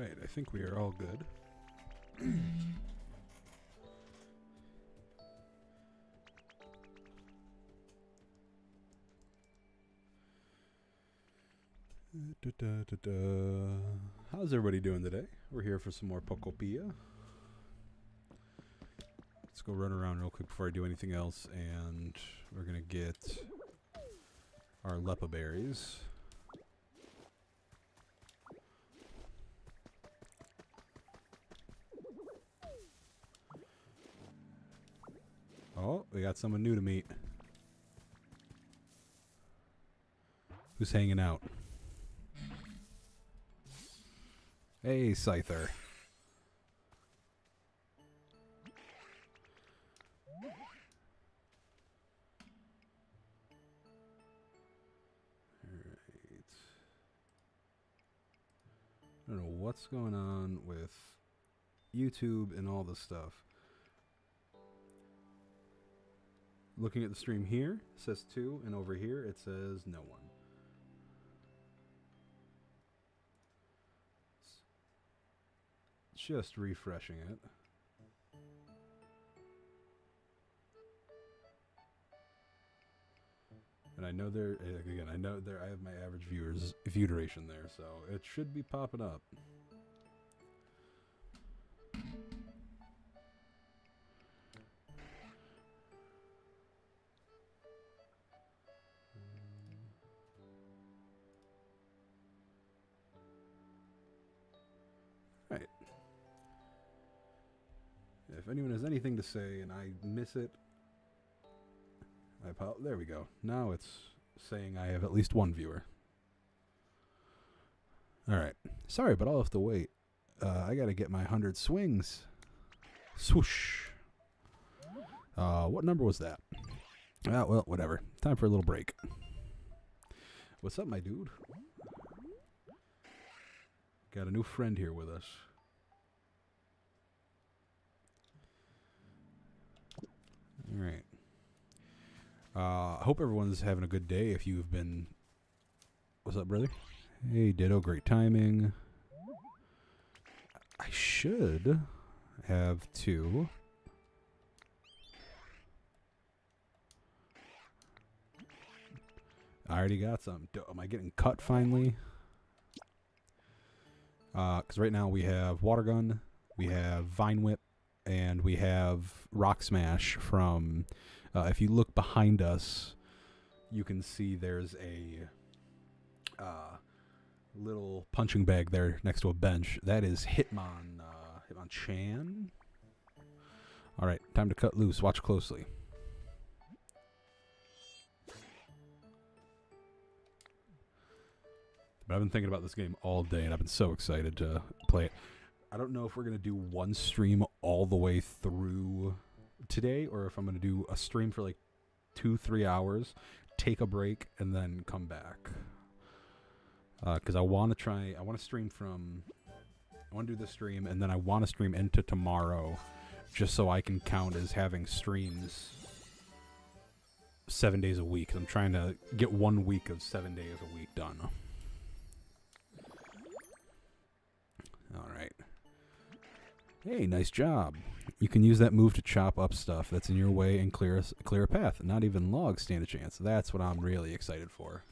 Alright, I think we are all good. How's everybody doing today? We're here for some more Pokopia. Let's go run around real quick before I do anything else, and we're gonna get our Lepa berries. Oh, we got someone new to meet. Who's hanging out? Hey, Scyther. Alright. I don't know what's going on with YouTube and all this stuff. Looking at the stream here, it says 2, and over here it says no one. Just refreshing it. And I know there, again, I know there, I have my average view duration there, so it should be popping up. Right. If anyone has anything to say and I miss it, there we go. Now it's saying I have at least one viewer. Alright. Sorry, but I'll have to wait. I gotta get my 100 swings. Swoosh. What number was that? Ah, well, whatever. Time for a little break. What's up, my dude? Got a new friend here with us. Alright. I hope everyone's having a good day. If you've been... What's up, brother? Hey, Ditto. Great timing. I should have 2. I already got some. Am I getting cut finally? Because right now we have Water Gun, we have Vine Whip, and we have Rock Smash from... if you look behind us, you can see there's a little punching bag there next to a bench. That is Hitmonchan. Alright, time to cut loose. Watch closely. But I've been thinking about this game all day, and I've been so excited to play it. I don't know if we're going to do one stream all the way through today, or if I'm going to do a stream for like 2-3 hours, take a break, and then come back. Because I want to stream from... I want to do this stream, and then I want to stream into tomorrow, just so I can count as having streams 7 days a week. I'm trying to get 1 week of 7 days a week done. Alright. Hey, nice job. You can use that move to chop up stuff that's in your way and clear a path. Not even logs stand a chance. That's what I'm really excited for.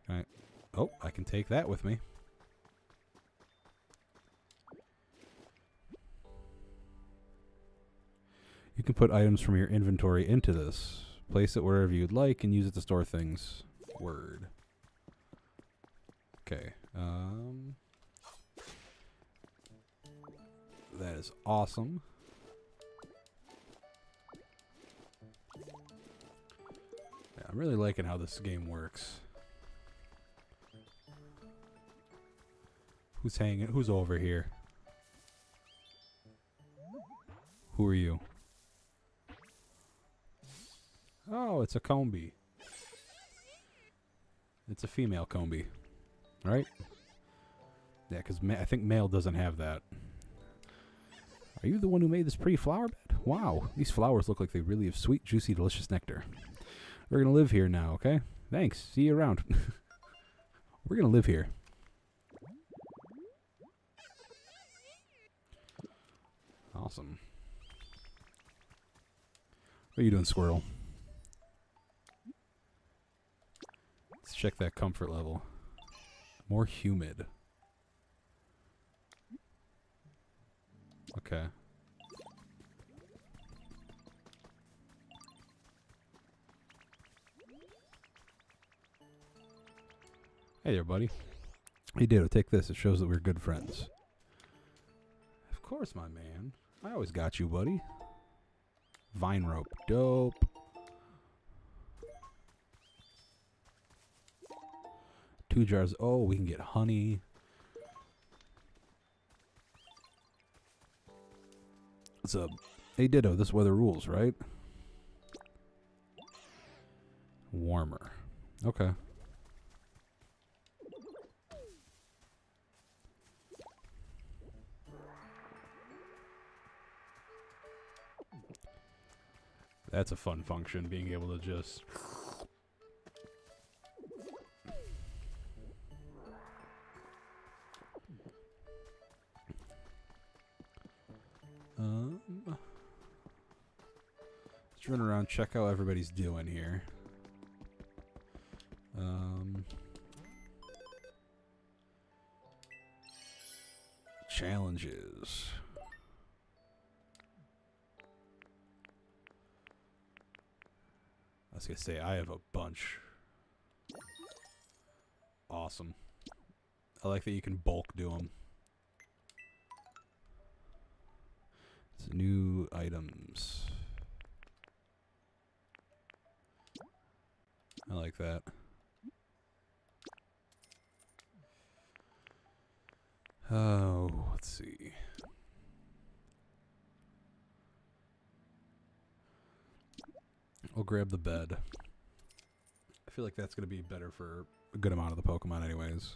Alright. Oh, I can take that with me. You can put items from your inventory into this. Place it wherever you'd like and use it to store things. Word. Okay. That is awesome. Yeah, I'm really liking how this game works. Who's hanging? Who's over here? Who are you? Oh, it's a Combi. It's a female Combi. Right? Yeah, because I think male doesn't have that. Are you the one who made this pretty flower bed? Wow, these flowers look like they really have sweet, juicy, delicious nectar. We're going to live here now, okay? Thanks. See you around. We're gonna live here. Awesome. What are you doing, squirrel? Let's check that comfort level. More humid. Okay. Hey there, buddy. Hey, Ditto, take this. It shows that we're good friends. Of course, my man. I always got you, buddy. Vine rope. Dope. Two jars. Oh, we can get honey. What's up? Hey, Ditto, this weather rules, right? Warmer. Okay. That's a fun function, being able to just... let's run around, check how everybody's doing here. Challenges. I was gonna say, I have a bunch. Awesome. I like that you can bulk do them. It's new items. I like that. Oh, let's see. We'll grab the bed. I feel like that's going to be better for a good amount of the Pokemon anyways.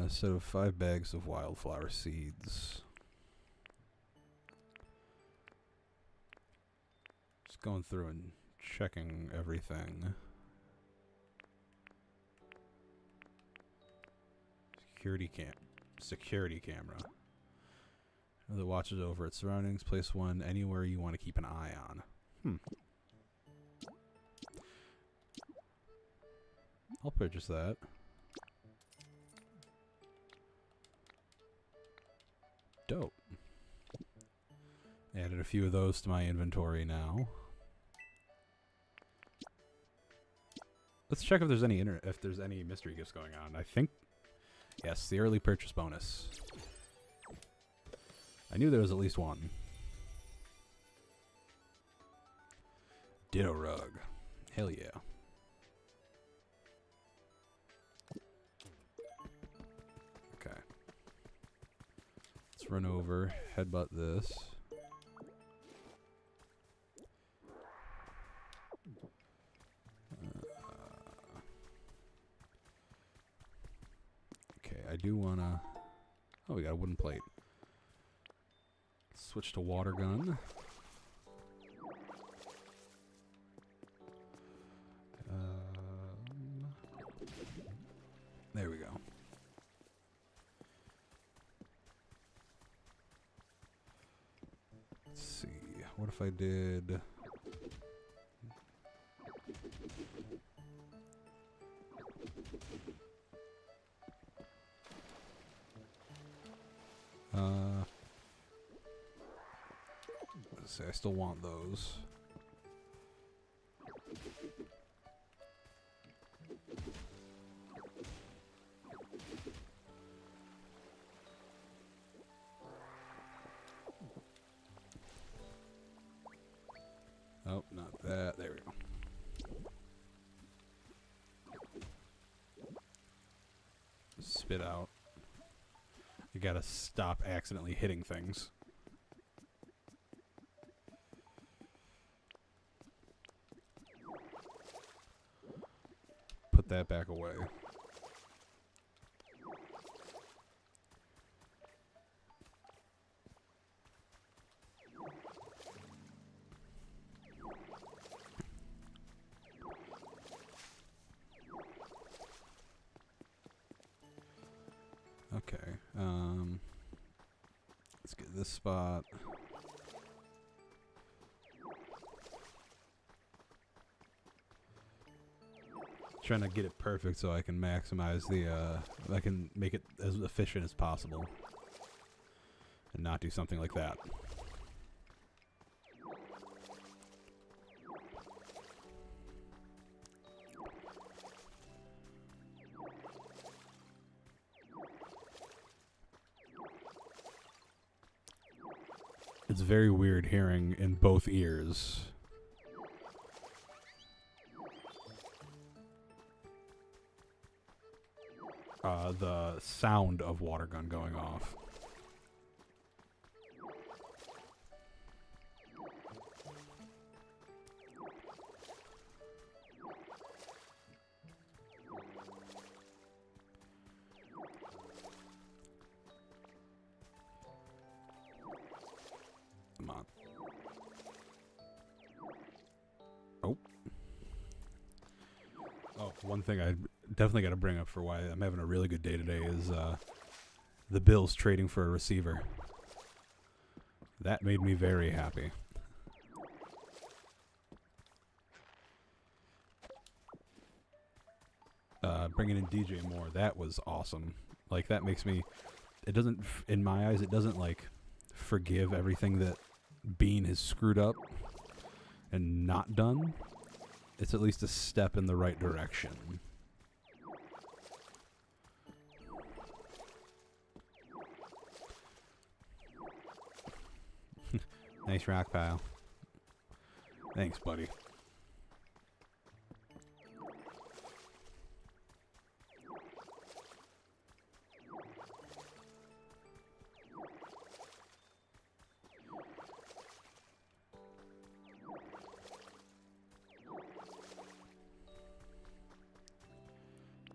Set of 5 bags of wildflower seeds. Just going through and checking everything. Security camera. That watches over its surroundings. Place one anywhere you want to keep an eye on. I'll purchase that. Dope. Added a few of those to my inventory now. Let's check if there's any mystery gifts going on. I think yes, the early purchase bonus. I knew there was at least one. Ditto rug. Hell yeah. Okay. Let's run over, headbutt this. Okay, I do wanna... Oh, we got a wooden plate. Switch to water gun. There we go. Let's see. What if I did... let's see, I still want those. Oh, not that. There we go. Spit out. You gotta stop accidentally hitting things. Put that back away. Okay. Let's get this spot. Trying to get it perfect so I can maximize the, I can make it as efficient as possible. And not do something like that. It's very weird hearing in both ears. The sound of water gun going off. Come on. Oh. Oh, one thing I definitely got to bring up for why I'm having a really good day today is the Bills trading for a receiver. That made me very happy. Bringing in DJ Moore, that was awesome. Like, that makes me, it doesn't, in my eyes, it doesn't, like, forgive everything that Bean has screwed up and not done. It's at least a step in the right direction. Nice rock pile. Thanks, buddy.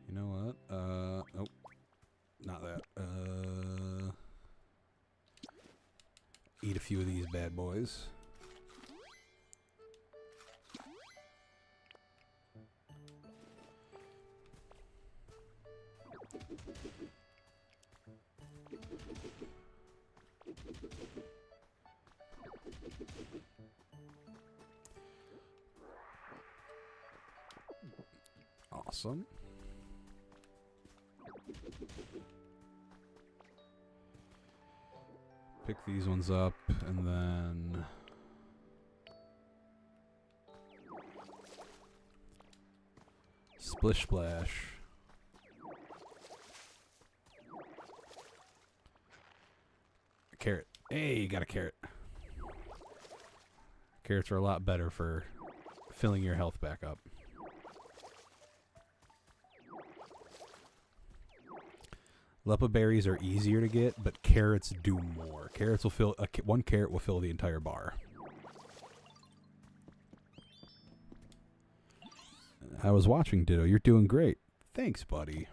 You know what? Oh, not that. Eat a few of these bad boys. Awesome. Pick these ones up, and then splish splash. A carrot. Hey, you got a carrot. Carrots are a lot better for filling your health back up. Lepa berries are easier to get, but carrots do more. Carrots will fill one carrot will fill the entire bar. I was watching, Ditto. You're doing great. Thanks, buddy.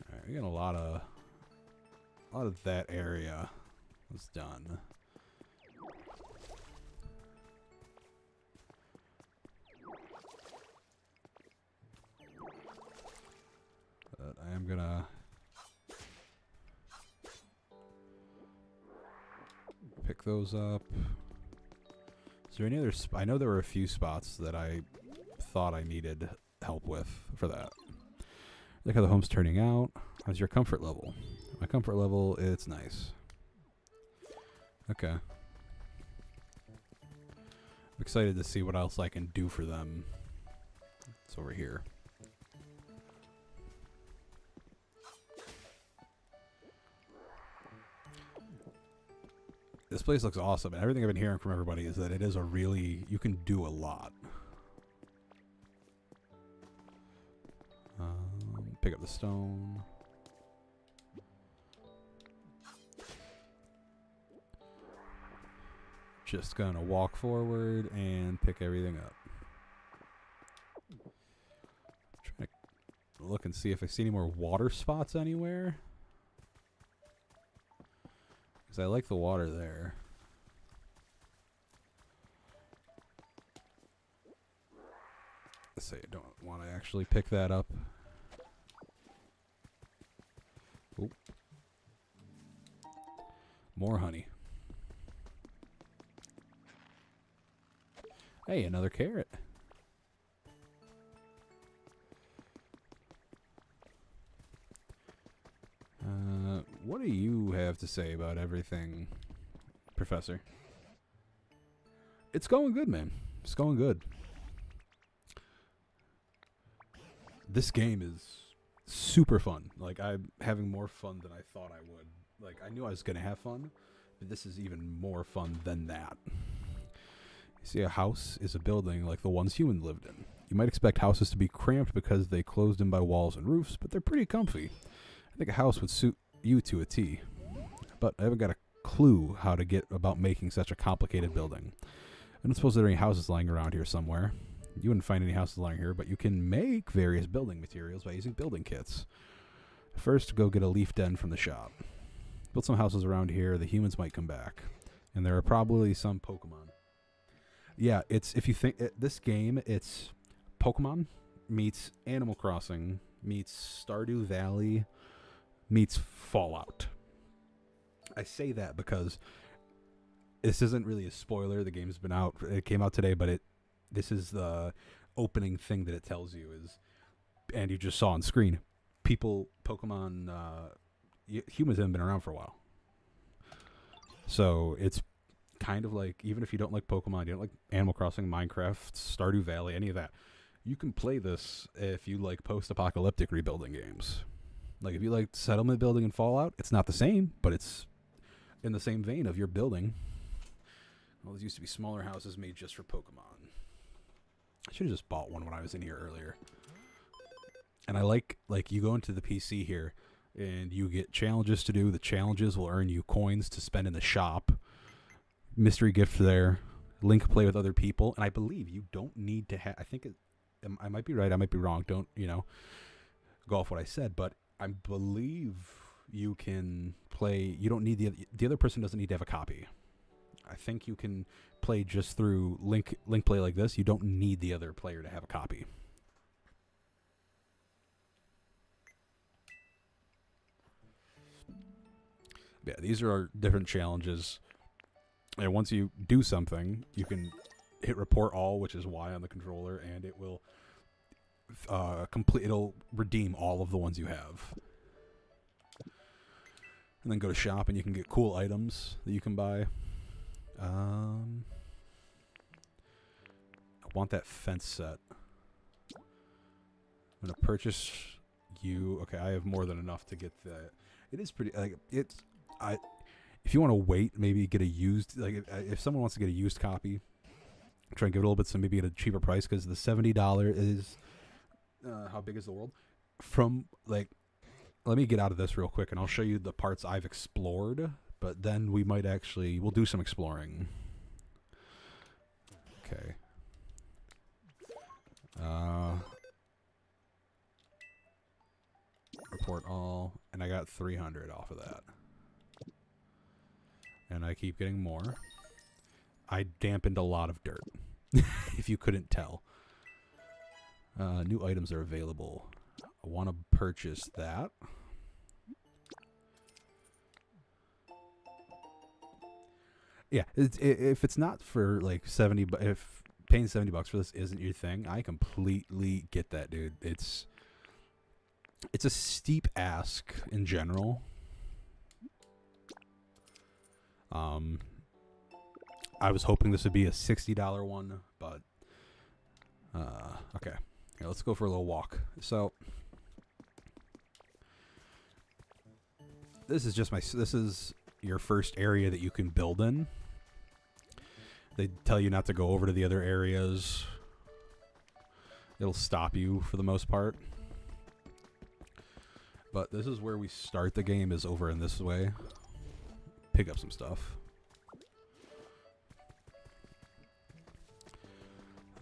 All right, we got a lot of that area was done. But I am gonna pick those up. Is there any other I know there were a few spots that I thought I needed help with for that. Look how the home's turning out. How's your comfort level? My comfort level, it's nice. Okay. I'm excited to see what else I can do for them. It's over here. This place looks awesome, and everything I've been hearing from everybody is that it is a really, you can do a lot. Pick up the stone. Just gonna walk forward and pick everything up. Trying to look and see if I see any more water spots anywhere. Because I like the water there. Let's say I don't want to actually pick that up. Oh. More honey. Hey, another carrot. What do you have to say about everything, Professor? It's going good, man. It's going good. This game is super fun. Like, I'm having more fun than I thought I would. Like, I knew I was going to have fun, but this is even more fun than that. You see, a house is a building like the ones humans lived in. You might expect houses to be cramped because they closed in by walls and roofs, but they're pretty comfy. I think a house would suit you to a T. But I haven't got a clue how to get about making such a complicated building. I don't suppose there are any houses lying around here somewhere. You wouldn't find any houses lying here, but you can make various building materials by using building kits. First, go get a leaf den from the shop. Build some houses around here. The humans might come back. And there are probably some Pokemon. Yeah, it's, if you think, this game, it's Pokemon meets Animal Crossing meets Stardew Valley meets Fallout. I say that because this isn't really a spoiler. The game's been out. It came out today, but this is the opening thing that it tells you is, and you just saw on screen, Pokemon, humans haven't been around for a while. So it's kind of like, even if you don't like Pokemon, you don't like Animal Crossing, Minecraft, Stardew Valley, any of that, you can play this if you like post-apocalyptic rebuilding games. Like, if you like settlement building and Fallout, it's not the same, but it's in the same vein of your building. Well, these used to be smaller houses made just for Pokemon. I should have just bought one when I was in here earlier. And I like you go into the PC here, and you get challenges to do. The challenges will earn you coins to spend in the shop. Mystery gift there. Link play with other people. And I believe you don't need to have... I might be right, I might be wrong. Don't, go off what I said, but I believe you can play. You don't need the other person doesn't need to have a copy. I think you can play just through link play like this. You don't need the other player to have a copy. Yeah, these are our different challenges. And once you do something, you can hit report all, which is Y on the controller, and it will it'll redeem all of the ones you have. And then go to shop, and you can get cool items that you can buy. I want that fence set. I'm gonna purchase you. Okay, I have more than enough to get that. It is pretty. If you want to wait, maybe get a used. Like, if someone wants to get a used copy, try and give it a little bit, so maybe at a cheaper price, because the $70 is. How big is the world? Let me get out of this real quick, and I'll show you the parts I've explored. But then we'll do some exploring. Okay. Report all, and I got 300 off of that. And I keep getting more. I dampened a lot of dirt, if you couldn't tell. New items are available. I want to purchase that. Yeah, if it's not for like 70, if paying $70 for this isn't your thing, I completely get that, dude. It's a steep ask in general. I was hoping this would be a $60 one, but okay. Here, let's go for a little walk. So this is your first area that you can build in. They tell you not to go over to the other areas. It'll stop you for the most part. But this is where we start the game, is over in this way. Pick up some stuff.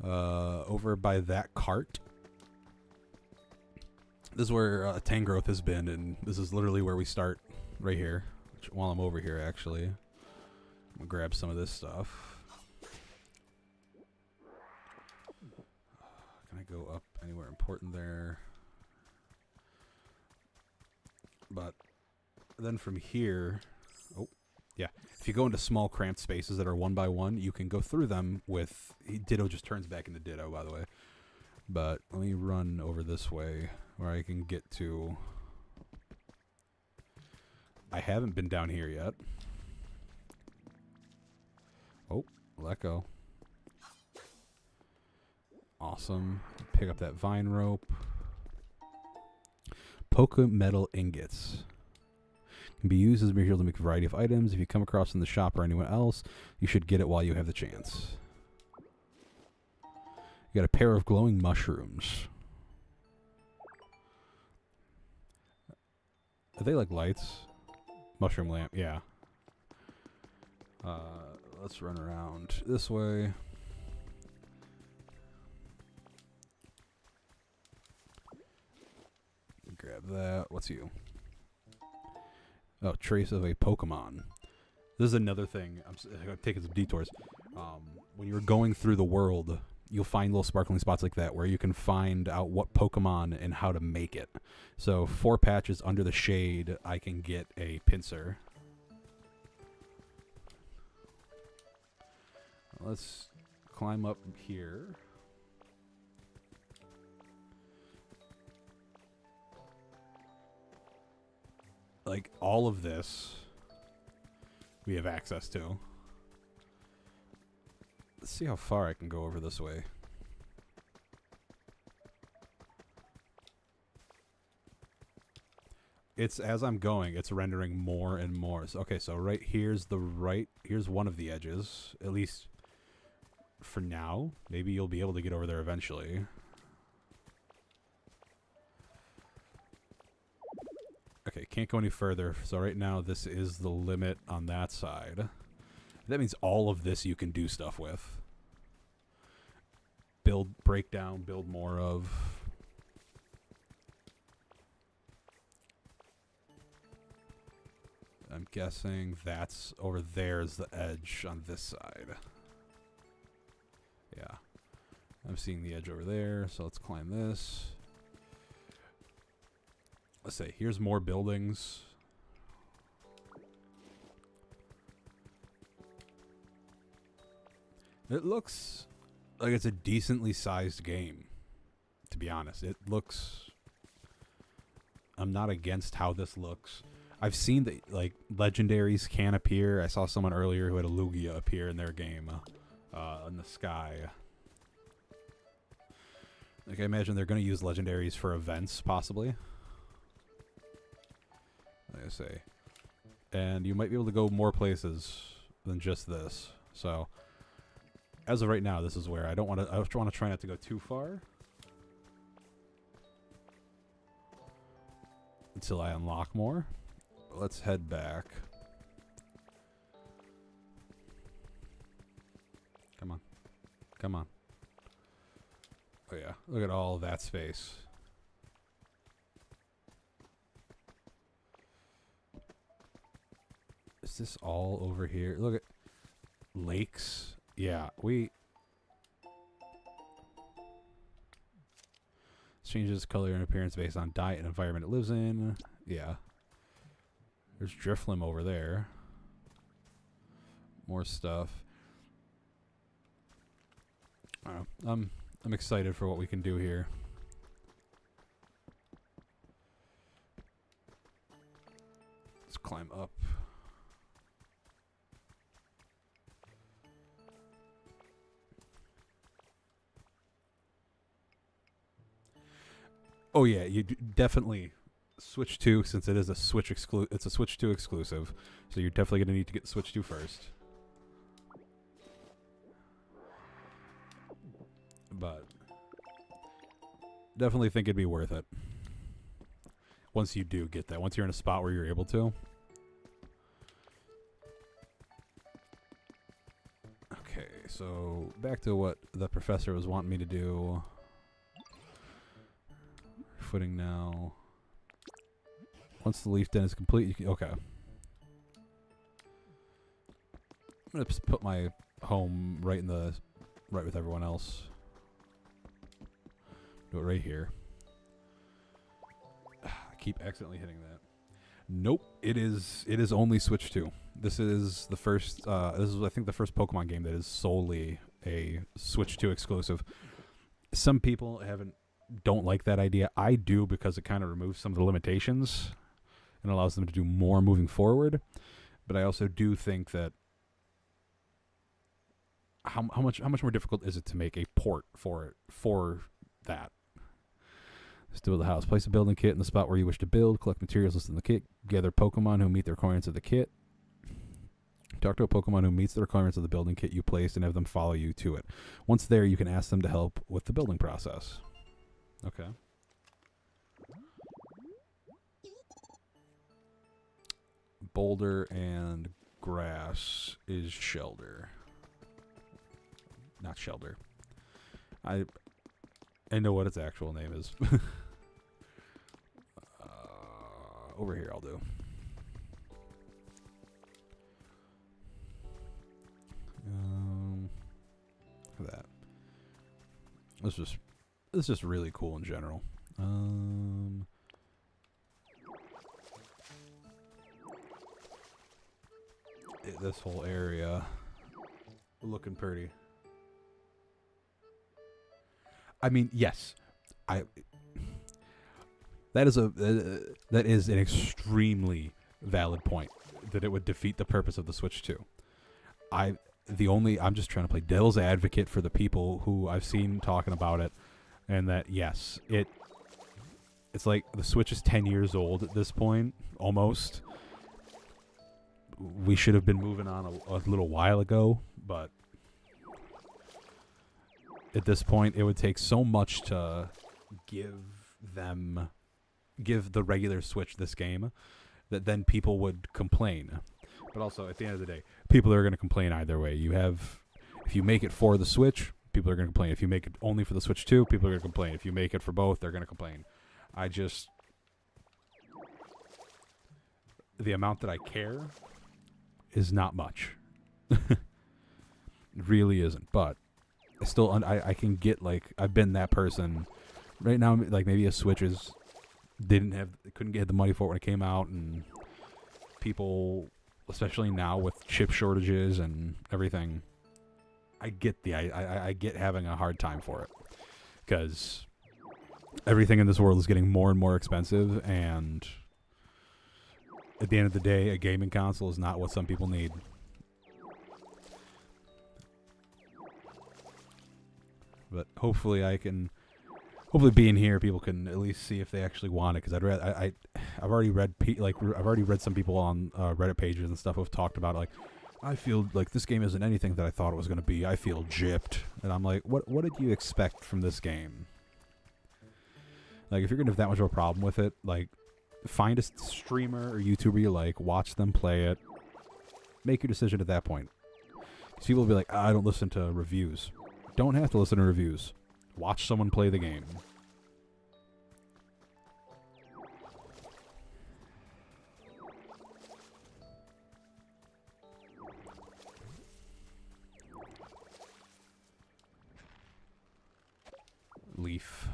Over by that cart. This is where Tangrowth has been, and this is literally where we start, right here. Which, while I'm over here, actually, I'm gonna grab some of this stuff. Can I Can't go up anywhere important there. But then from here, oh, yeah. If you go into small cramped spaces that are 1 by 1, you can go through them with, Ditto just turns back into Ditto, by the way. But let me run over this way where I can get to, I haven't been down here yet. Oh, let go. Awesome. Pick up that vine rope. Poka metal ingots. Can be used as a material to make a variety of items. If you come across in the shop or anyone else, you should get it while you have the chance. You got a pair of glowing mushrooms. Are they like lights? Mushroom lamp, yeah. Let's run around this way. Grab that. What's you? Oh, trace of a Pokemon. This is another thing. I'm taking some detours. When you're going through the world, you'll find little sparkling spots like that where you can find out what Pokemon and how to make it. So 4 patches under the shade, I can get a pincer. Let's climb up here. Like, all of this we have access to. Let's see how far I can go over this way. It's, as I'm going, it's rendering more and more. So, okay, so here's one of the edges, at least for now. Maybe you'll be able to get over there eventually. Okay, can't go any further. So right now, this is the limit on that side. That means all of this you can do stuff with. Build, break down, build more of. I'm guessing that's over there is the edge on this side. Yeah. I'm seeing the edge over there, so let's climb this. Let's say, here's more buildings. It looks like it's a decently sized game, to be honest. It looks... I'm not against how this looks. I've seen that, like, legendaries can appear. I saw someone earlier who had a Lugia appear in their game in the sky. Like, I imagine they're going to use legendaries for events, possibly. Like I say. And you might be able to go more places than just this. So, as of right now, this is where I don't want to... I want to try not to go too far. Until I unlock more. But let's head back. Come on. Come on. Oh yeah, look at all of that space. Is this all over here? Look at lakes. Yeah, changes color and appearance based on diet and environment it lives in. Yeah. There's Drifloon over there. More stuff. I don't know. I'm excited for what we can do here. Let's climb up. Oh yeah, you definitely Switch 2, since it is a Switch it's a Switch 2 exclusive, so you're definitely going to need to get Switch 2 first. But definitely think it'd be worth it. Once you do get that, once you're in a spot where you're able to. Okay, so back to what the professor was wanting me to do. Footing now. Once the leaf den is complete, you can... Okay. I'm going to just put my home right with everyone else. Do it right here. I keep accidentally hitting that. Nope. It is only Switch 2. This is the first this is I think the first Pokemon game that is solely a Switch 2 exclusive. Some people don't like that idea. I do, because it kind of removes some of the limitations and allows them to do more moving forward. But I also do think that how much more difficult is it to make a port for that? Let's do the house. Place a building kit in the spot where you wish to build. Collect materials listed in the kit. Gather Pokemon who meet the requirements of the kit. Talk to a Pokemon who meets the requirements of the building kit you placed and have them follow you to it. Once there, you can ask them to help with the building process. Okay. Boulder and grass is Shelder. Not Shelder. I know what its actual name is. Over here I'll do. That. It's just really cool in general. This whole area looking pretty. I mean, yes, that is an extremely valid point, that it would defeat the purpose of the Switch 2. I'm just trying to play devil's advocate for the people who I've seen talking about it, and that yes, it's like the Switch is 10 years old at this point, almost. We should have been moving on a little while ago, but at this point, it would take so much to give the regular Switch this game that then people would complain. But also, at the end of the day, people are going to complain either way. If you make it for the Switch, people are going to complain. If you make it only for the Switch 2, people are going to complain. If you make it for both, they're going to complain. The amount that I care is not much. It really isn't. But I can get, like, I've been that person. Right now, like, maybe a Switch couldn't get the money for it when it came out, and people, especially now with chip shortages and everything, I get having a hard time for it, because everything in this world is getting more and more expensive, and at the end of the day, a gaming console is not what some people need. But hopefully being here, people can at least see if they actually want it. Because I've already read some people on Reddit pages and stuff who've talked about it, like, I feel like this game isn't anything that I thought it was going to be. I feel gypped, and I'm like, what did you expect from this game? Like, if you're going to have that much of a problem with it, like, find a streamer or YouTuber you like, watch them play it, make your decision at that point. Because people will be like, I don't listen to reviews. Don't have to listen to reviews. Watch someone play the game. Leaf.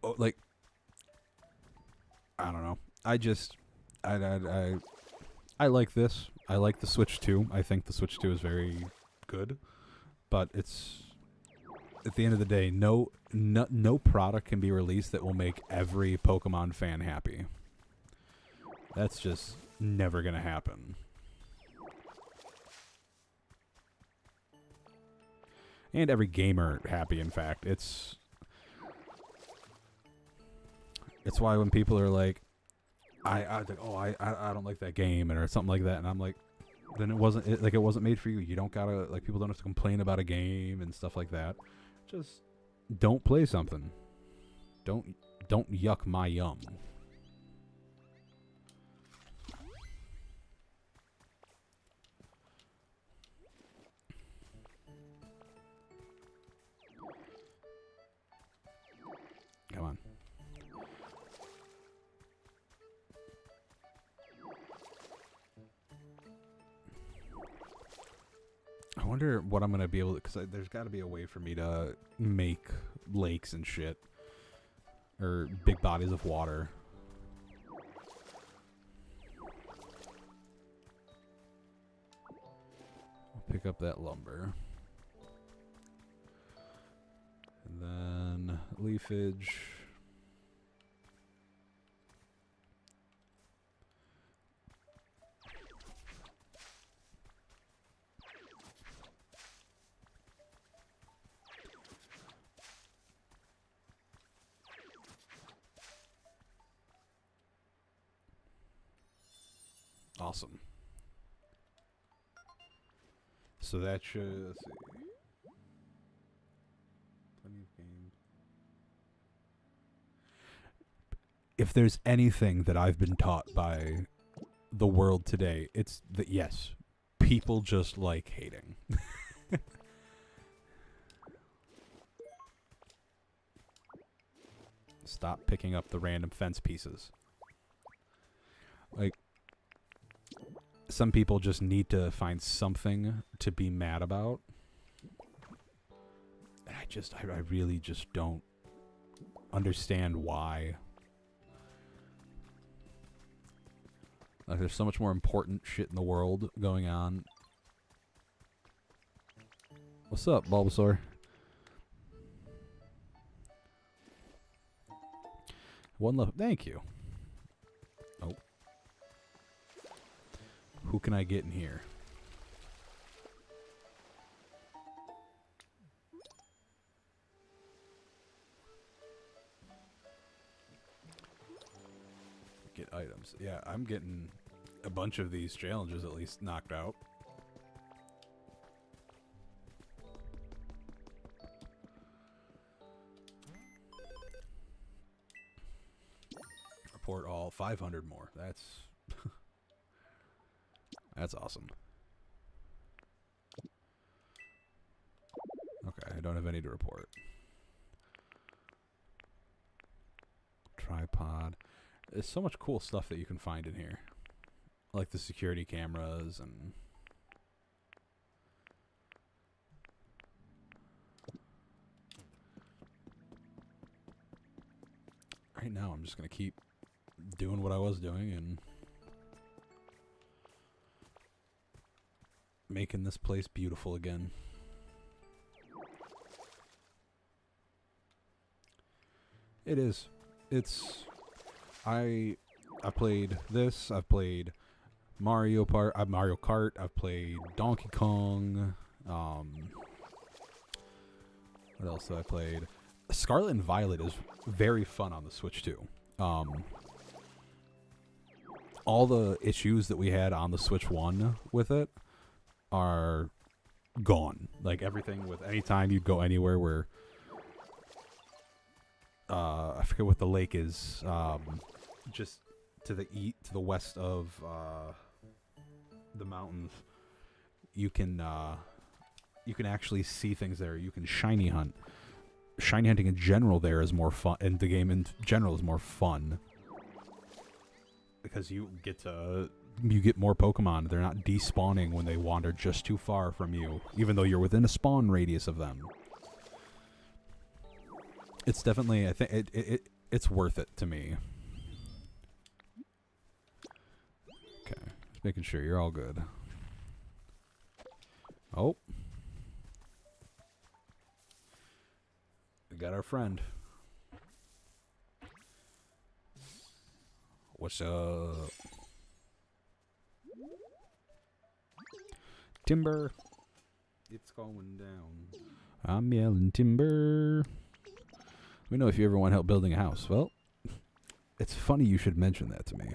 Oh, like, I don't know. I like this. I like the Switch 2. I think the Switch 2 is very good. But it's, at the end of the day, no product can be released that will make every Pokemon fan happy. That's just never going to happen. And every gamer happy, in fact. It's why when people are like, I don't like that game, or something like that, and I'm like, then it wasn't made for you. You don't gotta, like, people don't have to complain about a game and stuff like that. Just don't play something. Don't yuck my yum. Come on. I wonder what I'm gonna be able to, because there's got to be a way for me to make lakes and shit, or big bodies of water. I'll pick up that lumber, and then leafage. Awesome. So that should, let's see. Plenty of games. If there's anything that I've been taught by the world today, it's that yes, people just like hating. Stop picking up the random fence pieces. Like, some people just need to find something to be mad about. I really just don't understand why. Like, there's so much more important shit in the world going on. What's up, Bulbasaur? One love. Thank you. Oh. Who can I get in here? Get items. Yeah, I'm getting a bunch of these challenges at least knocked out. Report all 500 more. That's that's awesome. Okay, I don't have any to report. Tripod. There's so much cool stuff that you can find in here. Like the security cameras and... Right now, I'm just going to keep doing what I was doing and making this place beautiful again. It is. It's... I played this. I've played Mario Kart. I've played Donkey Kong. What else have I played? Scarlet and Violet is very fun on the Switch too. All the issues that we had on the Switch 1 with it are gone. Like everything with anytime you'd go anywhere where I forget what the lake is. Just to the west of the mountains, you can actually see things there. You can shiny hunt. Shiny hunting in general there is more fun, and the game in general is more fun because you get more Pokemon. They're not despawning when they wander just too far from you, even though you're within a spawn radius of them. It's definitely, I think it's worth it to me. Okay, just making sure you're all good. Oh. We got our friend. What's up? Timber. It's going down. I'm yelling timber. Let me know if you ever want help building a house. Well, it's funny you should mention that to me.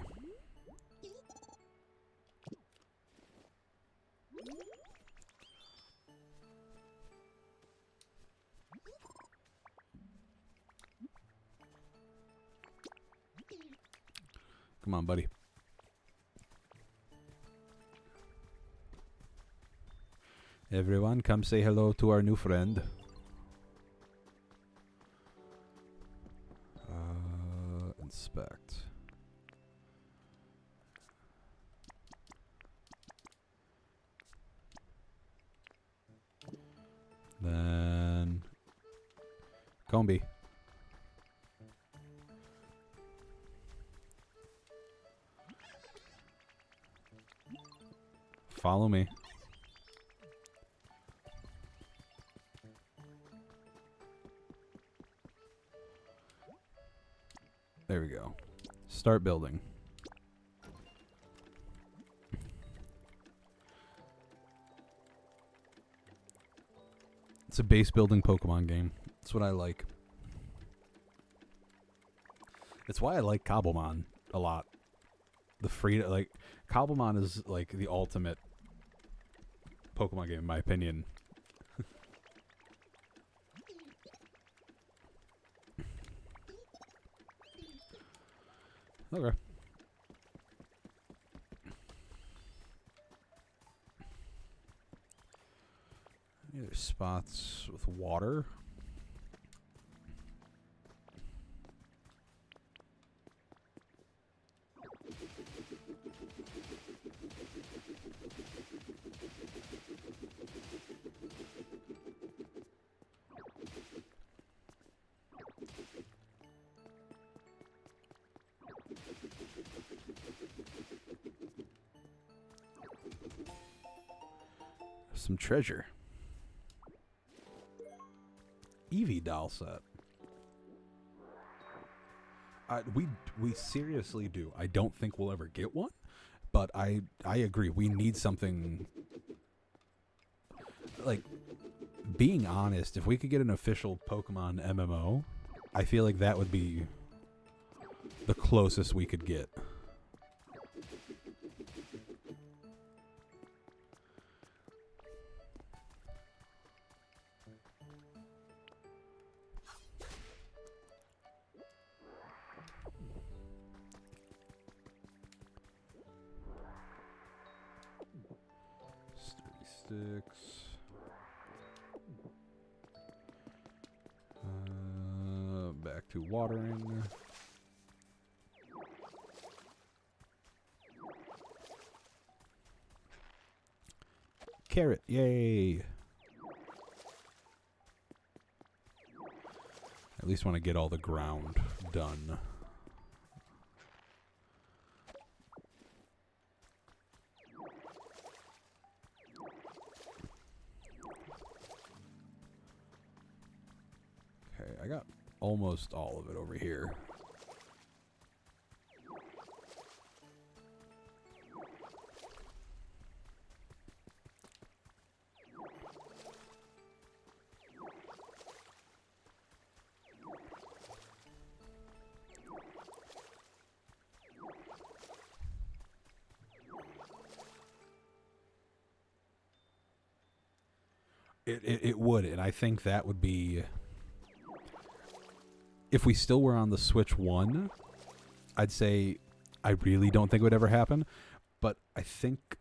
Come on, buddy. Everyone, come say hello to our new friend. Inspect. Combi. Follow me. There we go. Start building. It's a base building Pokemon game. That's what I like. It's why I like Cobblemon a lot. The free, like, Cobblemon is like the ultimate Pokemon game in my opinion. Okay. Any other spots with water? Some treasure. Eevee doll set. We seriously do. I don't think we'll ever get one, but I agree. We need something. Like, being honest, if we could get an official Pokemon MMO, I feel like that would be the closest we could get. Sticks. Back to watering. Carrot, yay! At least want to get all the ground done. I got almost all of it over here. It would, and I think that would be... If we still were on the Switch 1, I'd say I really don't think it would ever happen. But I think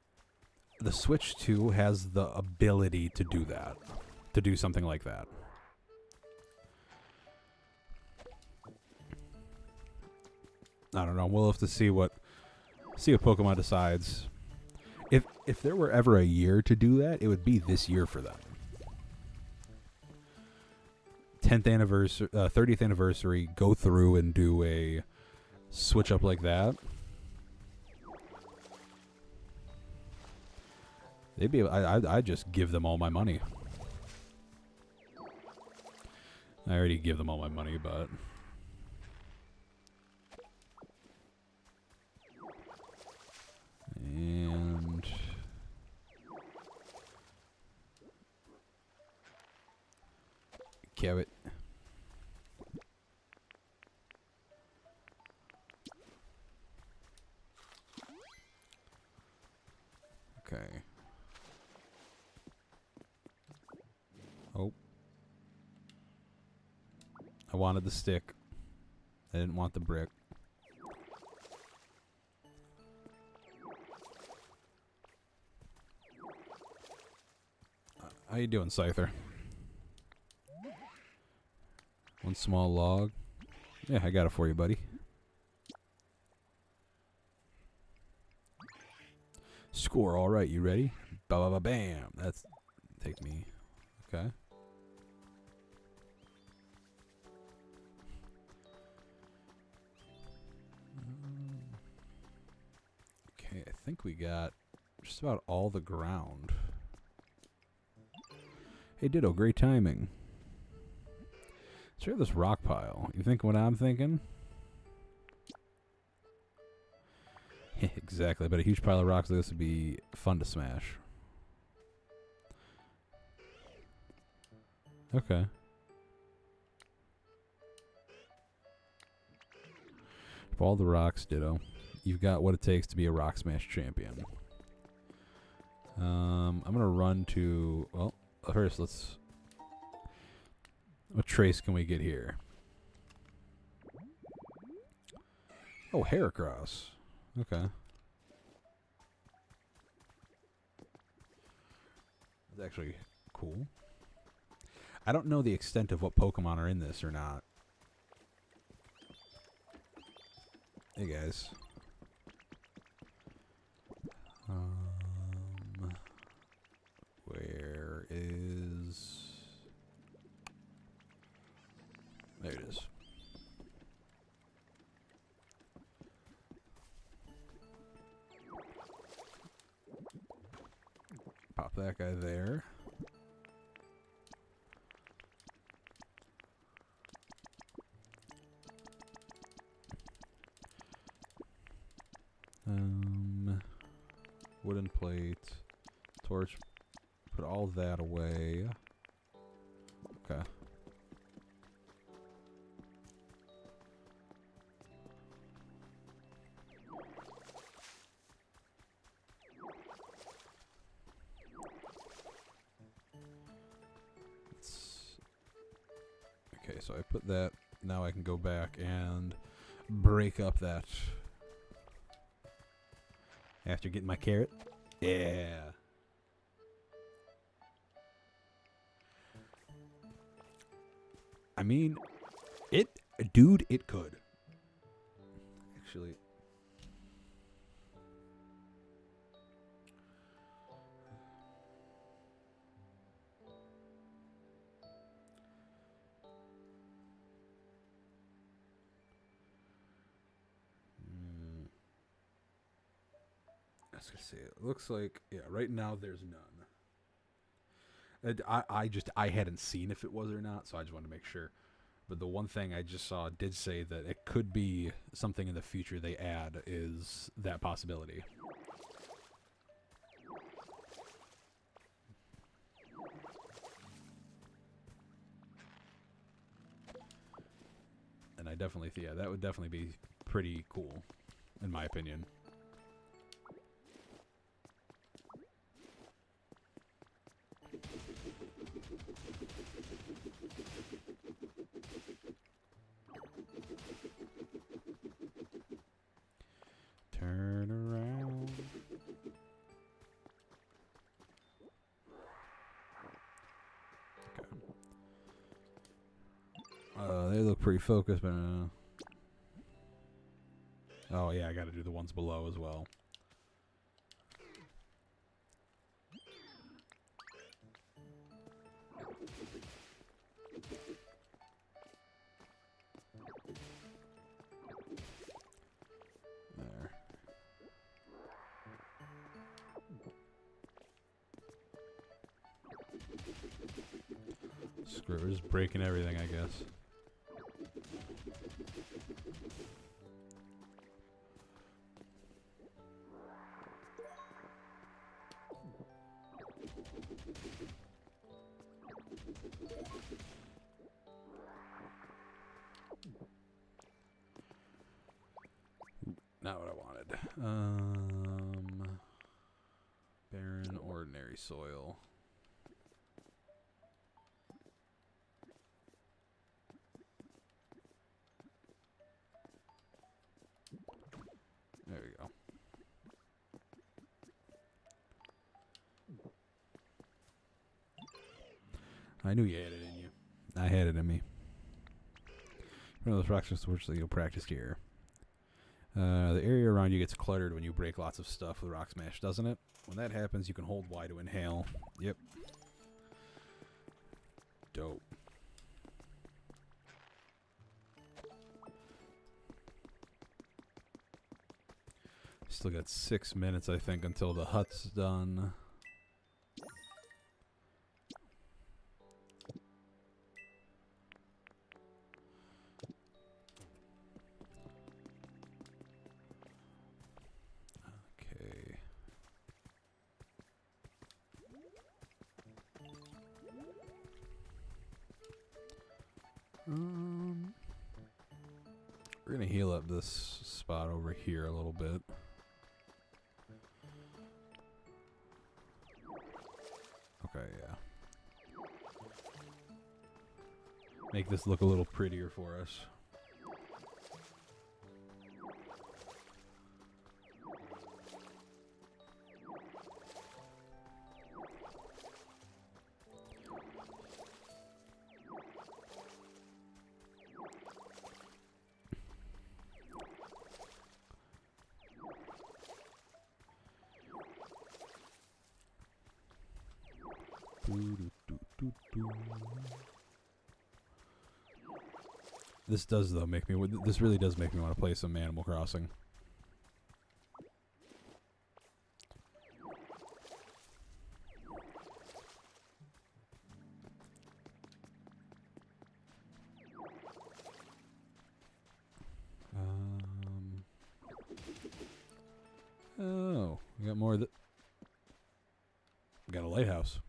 the Switch 2 has the ability to do that. To do something like that. I don't know. We'll have to see what Pokemon decides. If there were ever a year to do that, it would be this year for them. 10th anniversary, 30th anniversary, go through and do a switch up like that. They'd be. I'd just give them all my money. I already give them all my money, but and carrot. Okay. Oh. I wanted the stick. I didn't want the brick. How you doing, Scyther? One small log. Yeah, I got it for you, buddy. Score, all right. You ready? Ba ba ba bam. That's take me. Okay. think we got just about all the ground. Hey, Ditto, great timing. Let's try this rock pile. You think what I'm thinking? Exactly. I bet a huge pile of rocks like this would be fun to smash. Okay. For all the rocks, Ditto. You've got what it takes to be a rock smash champion. I'm gonna run to. Well, first let's. What trace can we get here? Oh, Heracross. Okay. That's actually cool. I don't know the extent of what Pokemon are in this or not. Hey guys. Where is... There it is. Pop that guy there. Wooden plate, torch, put all that away. Okay. Okay, so I put that, now I can go back and break up that. After getting my carrot? Yeah. I mean, dude, it could. Actually. I was gonna say, it looks like, yeah, right now there's none. I hadn't seen if it was or not, so I just wanted to make sure. But the one thing I just saw did say that it could be something in the future they add is that possibility. And I definitely, yeah, that would definitely be pretty cool, in my opinion. Turn around. Okay. They look pretty focused, but oh yeah, I got to do the ones below as well. There. Screw it, we're just breaking everything, I guess. Not what I wanted. Barren, ordinary soil. There we go. I knew you had it in you. I had it in me. One of those rocks which you'll practice here. The area around you gets cluttered when you break lots of stuff with Rock Smash, doesn't it? When that happens, you can hold Y to inhale. Yep. Dope. Still got 6 minutes, I think, until the hut's done. Okay. We're gonna heal up this spot over here a little bit. Okay, yeah. Make this look a little prettier for us. This does though make me. This really does make me want to play some Animal Crossing. Oh, we got more of the. We got a lighthouse.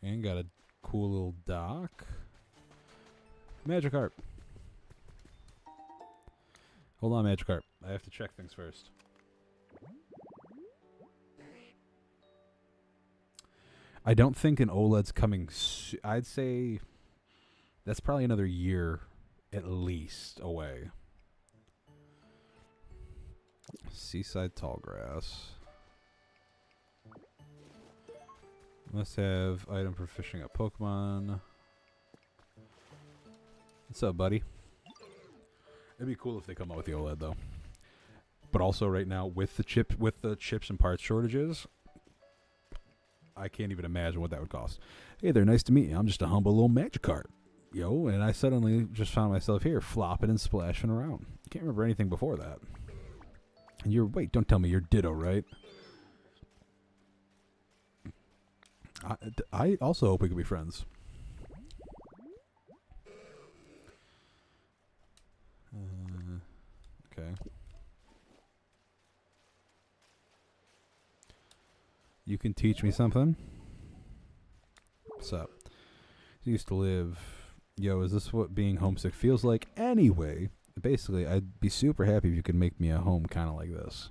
And got a cool little dock. Magikarp. Hold on, Magikarp. I have to check things first. I don't think an OLED's coming. I'd say that's probably another year at least away. Seaside Tallgrass. Must have item for fishing a Pokemon. What's up, buddy? It'd be cool if they come out with the OLED though. But also right now with the chips and parts shortages, I can't even imagine what that would cost. Hey there, nice to meet you. I'm just a humble little Magikarp. Yo, and I suddenly just found myself here flopping and splashing around. Can't remember anything before that. And wait, don't tell me you're Ditto, right? I also hope we could be friends. Okay. You can teach me something? What's up? I used to live... Yo, is this what being homesick feels like? Anyway, basically, I'd be super happy if you could make me a home kind of like this.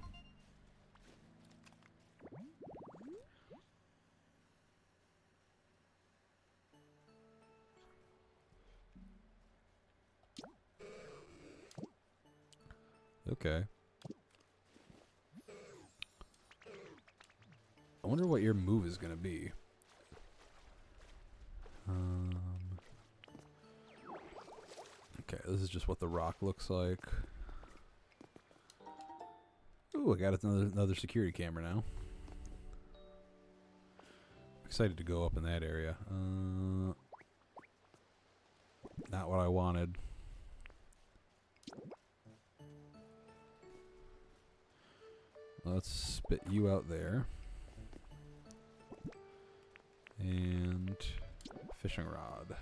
Okay. I wonder what your move is gonna be. Okay, this is just what the rock looks like. Ooh, I got another security camera now. Excited to go up in that area. Not what I wanted. Let's spit you out there. And fishing rod.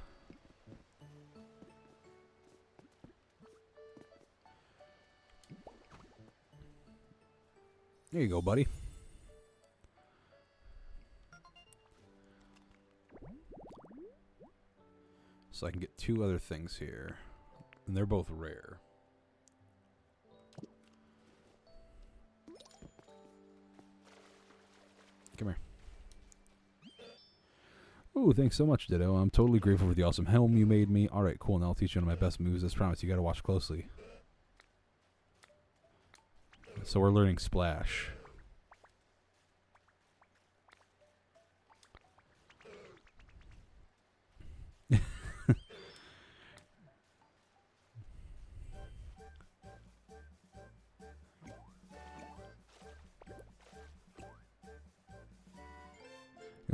There you go, buddy. So I can get 2 other things here. And they're both rare. Come here. Ooh, thanks so much, Ditto. I'm totally grateful for the awesome helm you made me. Alright, cool. Now I'll teach you one of my best moves. As promised, you gotta watch closely. So we're learning Splash. You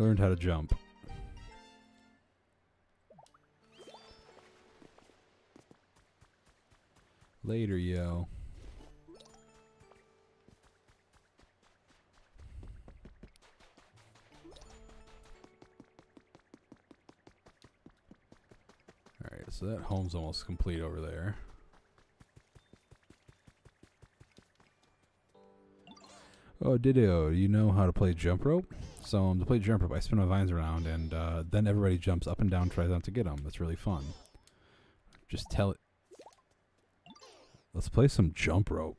learned how to jump. Later, yo. Alright, so that home's almost complete over there. Oh, Didio, you know how to play jump rope? So to play jump rope, I spin my vines around, and then everybody jumps up and down, tries not to get them. That's really fun. Just tell it. Let's play some jump rope.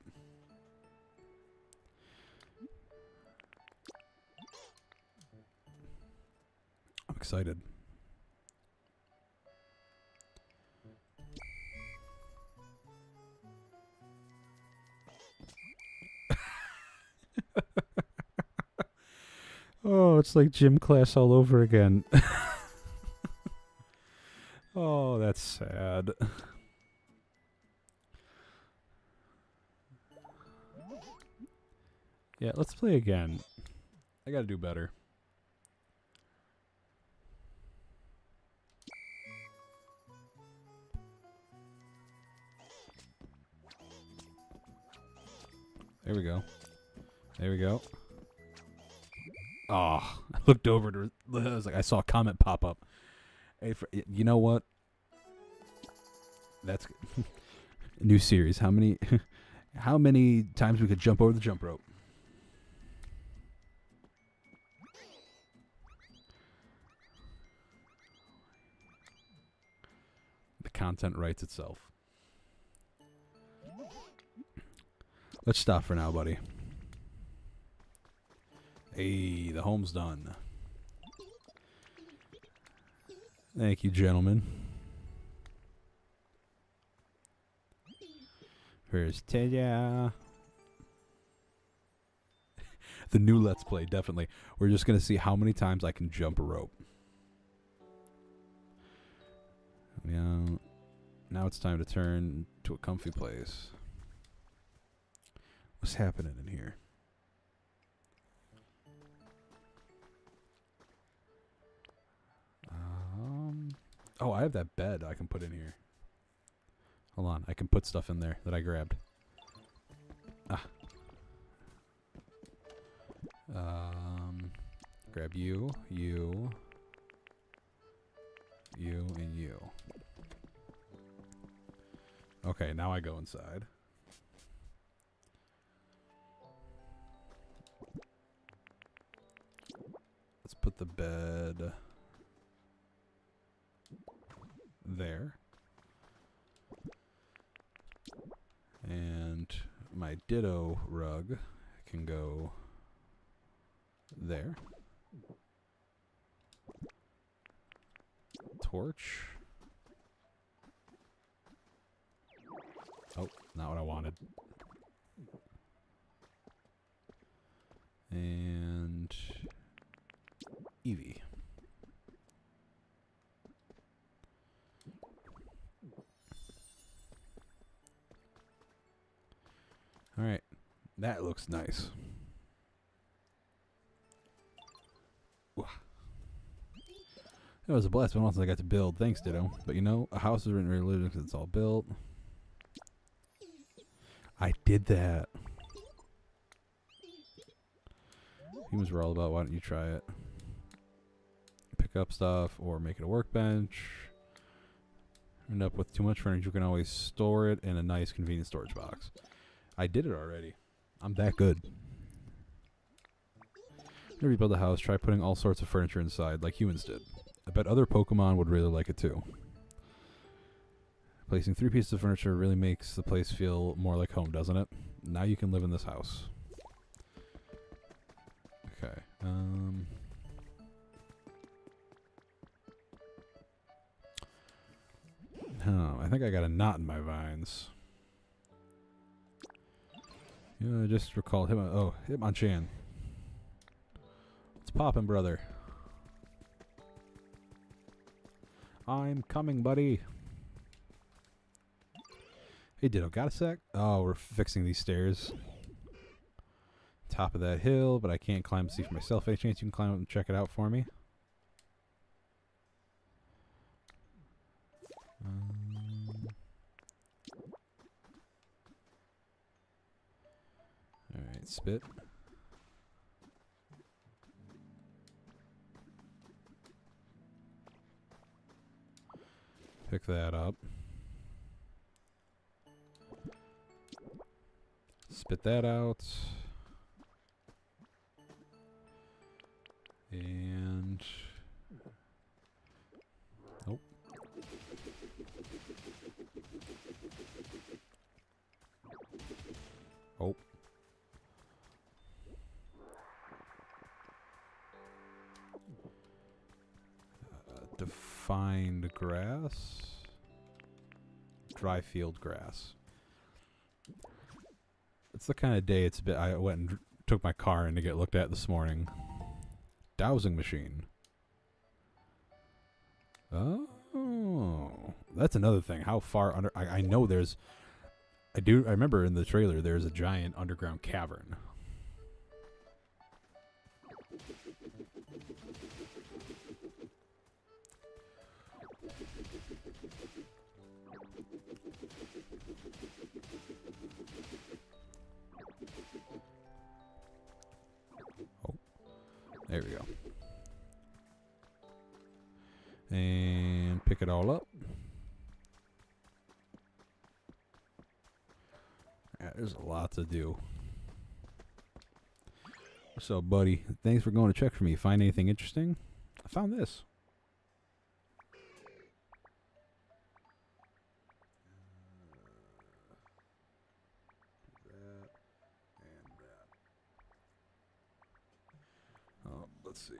I'm excited. Oh, it's like gym class all over again. Oh, that's sad. Yeah, let's play again. I gotta do better. There we go. There we go. Oh, I looked over to. I was like, I saw a comment pop up. Hey, you know what? That's new series. How many? How many times we could jump over the jump rope? The content writes itself. Let's stop for now, buddy. Hey, the home's done. Thank you, gentlemen. Here's Taya. The new Let's Play, definitely. We're just going to see how many times I can jump a rope. Yeah. Now it's time to turn to a comfy place. What's happening in here? Oh, I have that bed I can put in here. Hold on, I can put stuff in there that I grabbed. Ah. Grab you, and you. Okay, now I go inside. Let's put the bed there. And my ditto rug can go there. Torch. Oh, not what I wanted. And Eevee. All right, that looks nice. It was a blast, but once I got to build. Thanks, Ditto. But you know, a house isn't really living because it's all built. I did that. Humans were all about, why don't you try it? Pick up stuff or make it a workbench. End up with too much furniture, you can always store it in a nice, convenient storage box. I did it already. I'm that good. Whenever you build a house, try putting all sorts of furniture inside, like humans did. I bet other Pokemon would really like it too. Placing 3 pieces of furniture really makes the place feel more like home, doesn't it? Now you can live in this house. Okay. I think I got a knot in my vines. Yeah, I just recalled him. Oh, Hitmonchan. It's poppin', brother. I'm coming, buddy. Hey, Ditto, got a sec? Oh, we're fixing these stairs. Top of that hill, but I can't climb to see for myself. Any chance you can climb up and check it out for me? Spit. Pick that up. Spit that out. And nope. Oh. Defined grass. Dry field grass. It's the kind of day it's been. I went and took my car in to get looked at this morning. Dowsing machine. Oh, that's another thing. How far under? I know there's. I remember in the trailer there's a giant underground cavern. Oh, there we go. And pick it all up. Yeah, there's a lot to do. What's up, buddy? Thanks for going to check for me. Find anything interesting? I found this. That and that. Oh, let's see.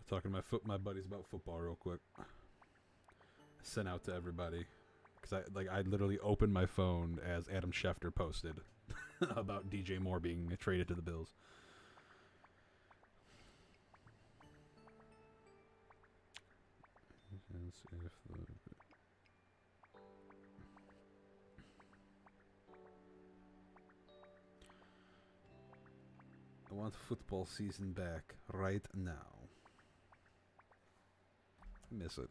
Talking to my buddies about football real quick. I sent out to everybody because I literally opened my phone as Adam Schefter posted about DJ Moore being traded to the Bills. I want football season back right now. I miss it.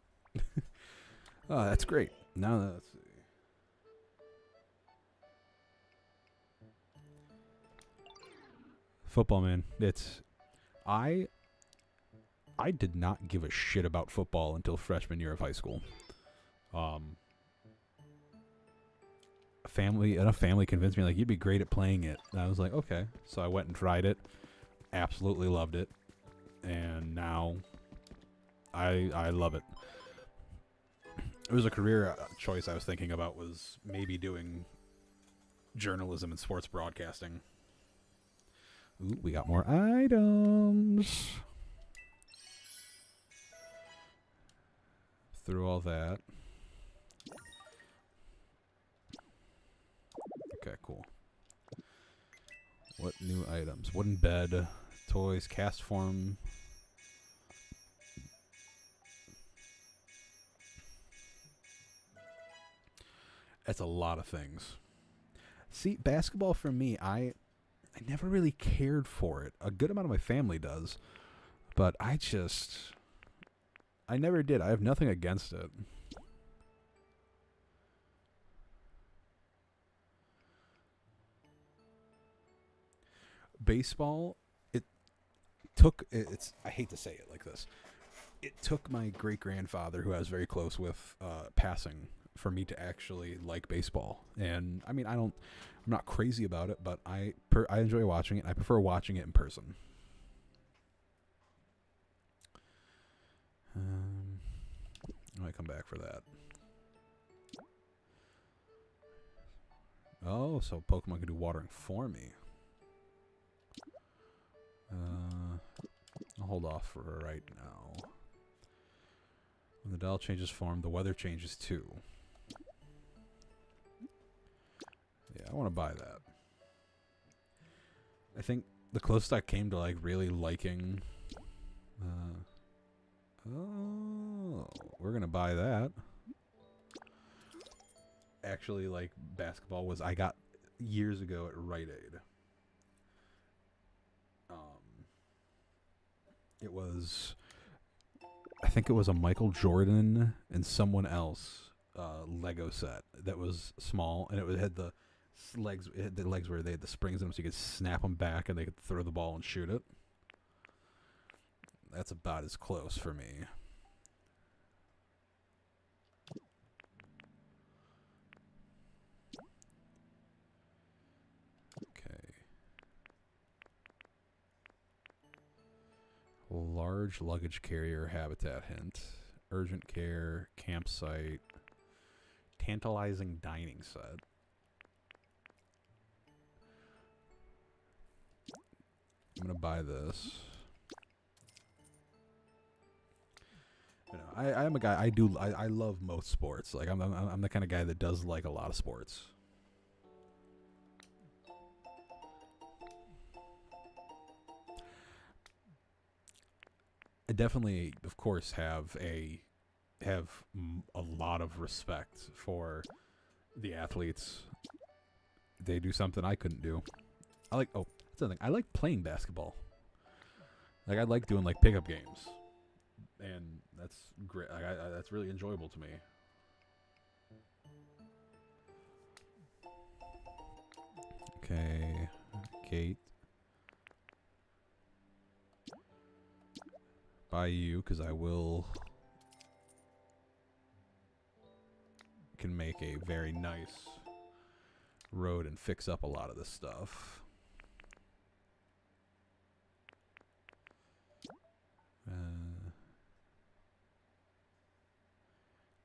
Oh, that's great. Now let's see. Football, man. I did not give a shit about football until freshman year of high school. A family convinced me, like, you'd be great at playing it. And I was like, okay. So I went and tried it. Absolutely loved it. And now I love it. It was a career choice I was thinking about, was maybe doing journalism and sports broadcasting. Ooh, we got more items. Through all that. Okay, cool. What new items? Wooden bed, toys, cast form. That's a lot of things. See, basketball for me, I never really cared for it. A good amount of my family does, but I never did. I have nothing against it. Baseball, I hate to say it like this. It took my great-grandfather, who I was very close with, passing, for me to actually like baseball. And I mean, I'm not crazy about it, but I enjoy watching it. I prefer watching it in person. I might come back for that. Oh, so Pokemon can do watering for me. I'll hold off for right now. When the doll changes form, the weather changes too. Yeah, I want to buy that. I think the closest I came to like really liking... oh, we're going to buy that. Actually, like, basketball was... I got years ago at Rite Aid. It was I think it was a Michael Jordan and someone else Lego set that was small, and it had the legs. It had the legs where they had the springs in them, so you could snap them back, and they could throw the ball and shoot it. That's about as close for me. Okay. Large luggage carrier habitat hint. Urgent care, campsite, tantalizing dining set. I'm gonna buy this. You know, I'm a guy. I love most sports. Like I'm the kind of guy that does like a lot of sports. I definitely, of course, have a lot of respect for the athletes. They do something I couldn't do. I like. Oh, that's the thing. I like playing basketball. Like I like doing like pickup games, and that's great. That's really enjoyable to me. Okay, Kate. By you, because I can make a very nice road and fix up a lot of this stuff.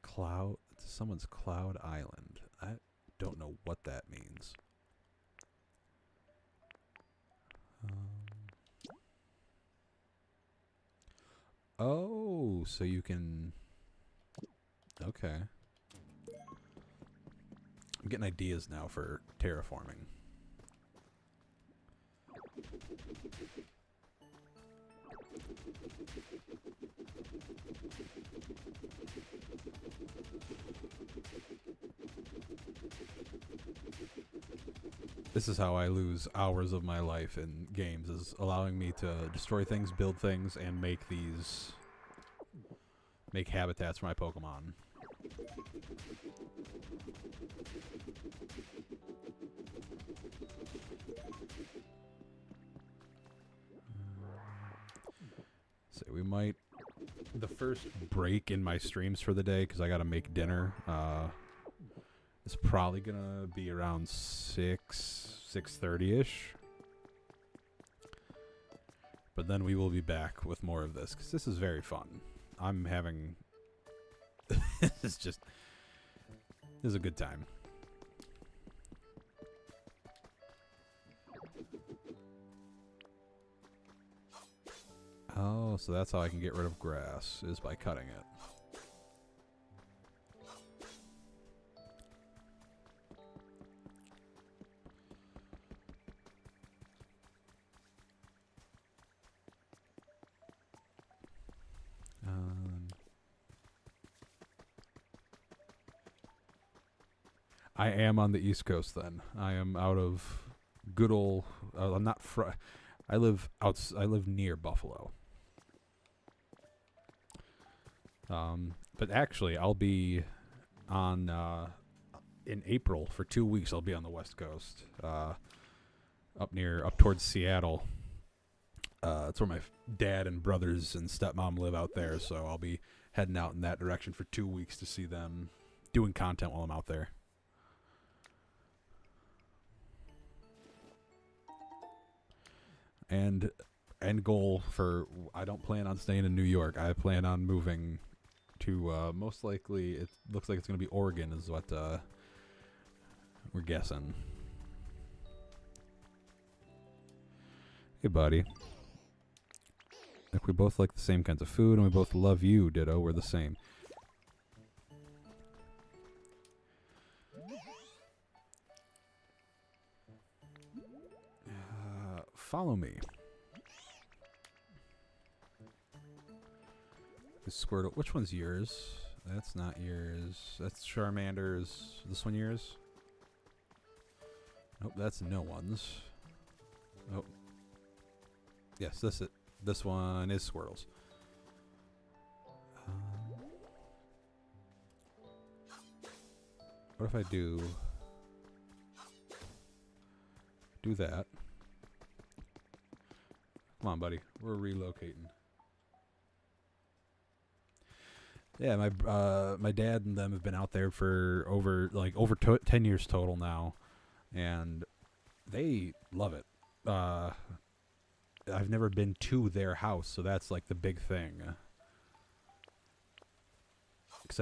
Cloud, someone's Cloud Island. I don't know what that means. Oh, so you can... Okay. I'm getting ideas now for terraforming. This is how I lose hours of my life in games, is allowing me to destroy things, build things, and make habitats for my Pokemon. So we might... The first break in my streams for the day, because I gotta make dinner, it's probably gonna be around 6:30ish. But then we will be back with more of this, because this is very fun. I'm having... This is a good time. Oh, so that's how I can get rid of grass, is by cutting it. I am on the East Coast then. I am out of good old... I'm not... I live near Buffalo. But actually, I'll be on... in April for 2 weeks, I'll be on the West Coast. Up towards Seattle. That's where my dad and brothers and stepmom live out there, so I'll be heading out in that direction for 2 weeks to see them doing content while I'm out there. And end goal for... I don't plan on staying in New York. I plan on moving to, most likely, it looks like it's going to be Oregon is what we're guessing. Hey, buddy. If we both like the same kinds of food and we both love you, ditto, we're the same. Follow me. Squirtle. Which one's yours? That's not yours. That's Charmander's. This one yours? Nope, that's no one's. Oh. Yes, this one is Squirtle's. What if I do that? Come on, buddy. We're relocating. Yeah, my dad and them have been out there for over 10 years total now, and they love it. I've never been to their house, so that's like the big thing. Because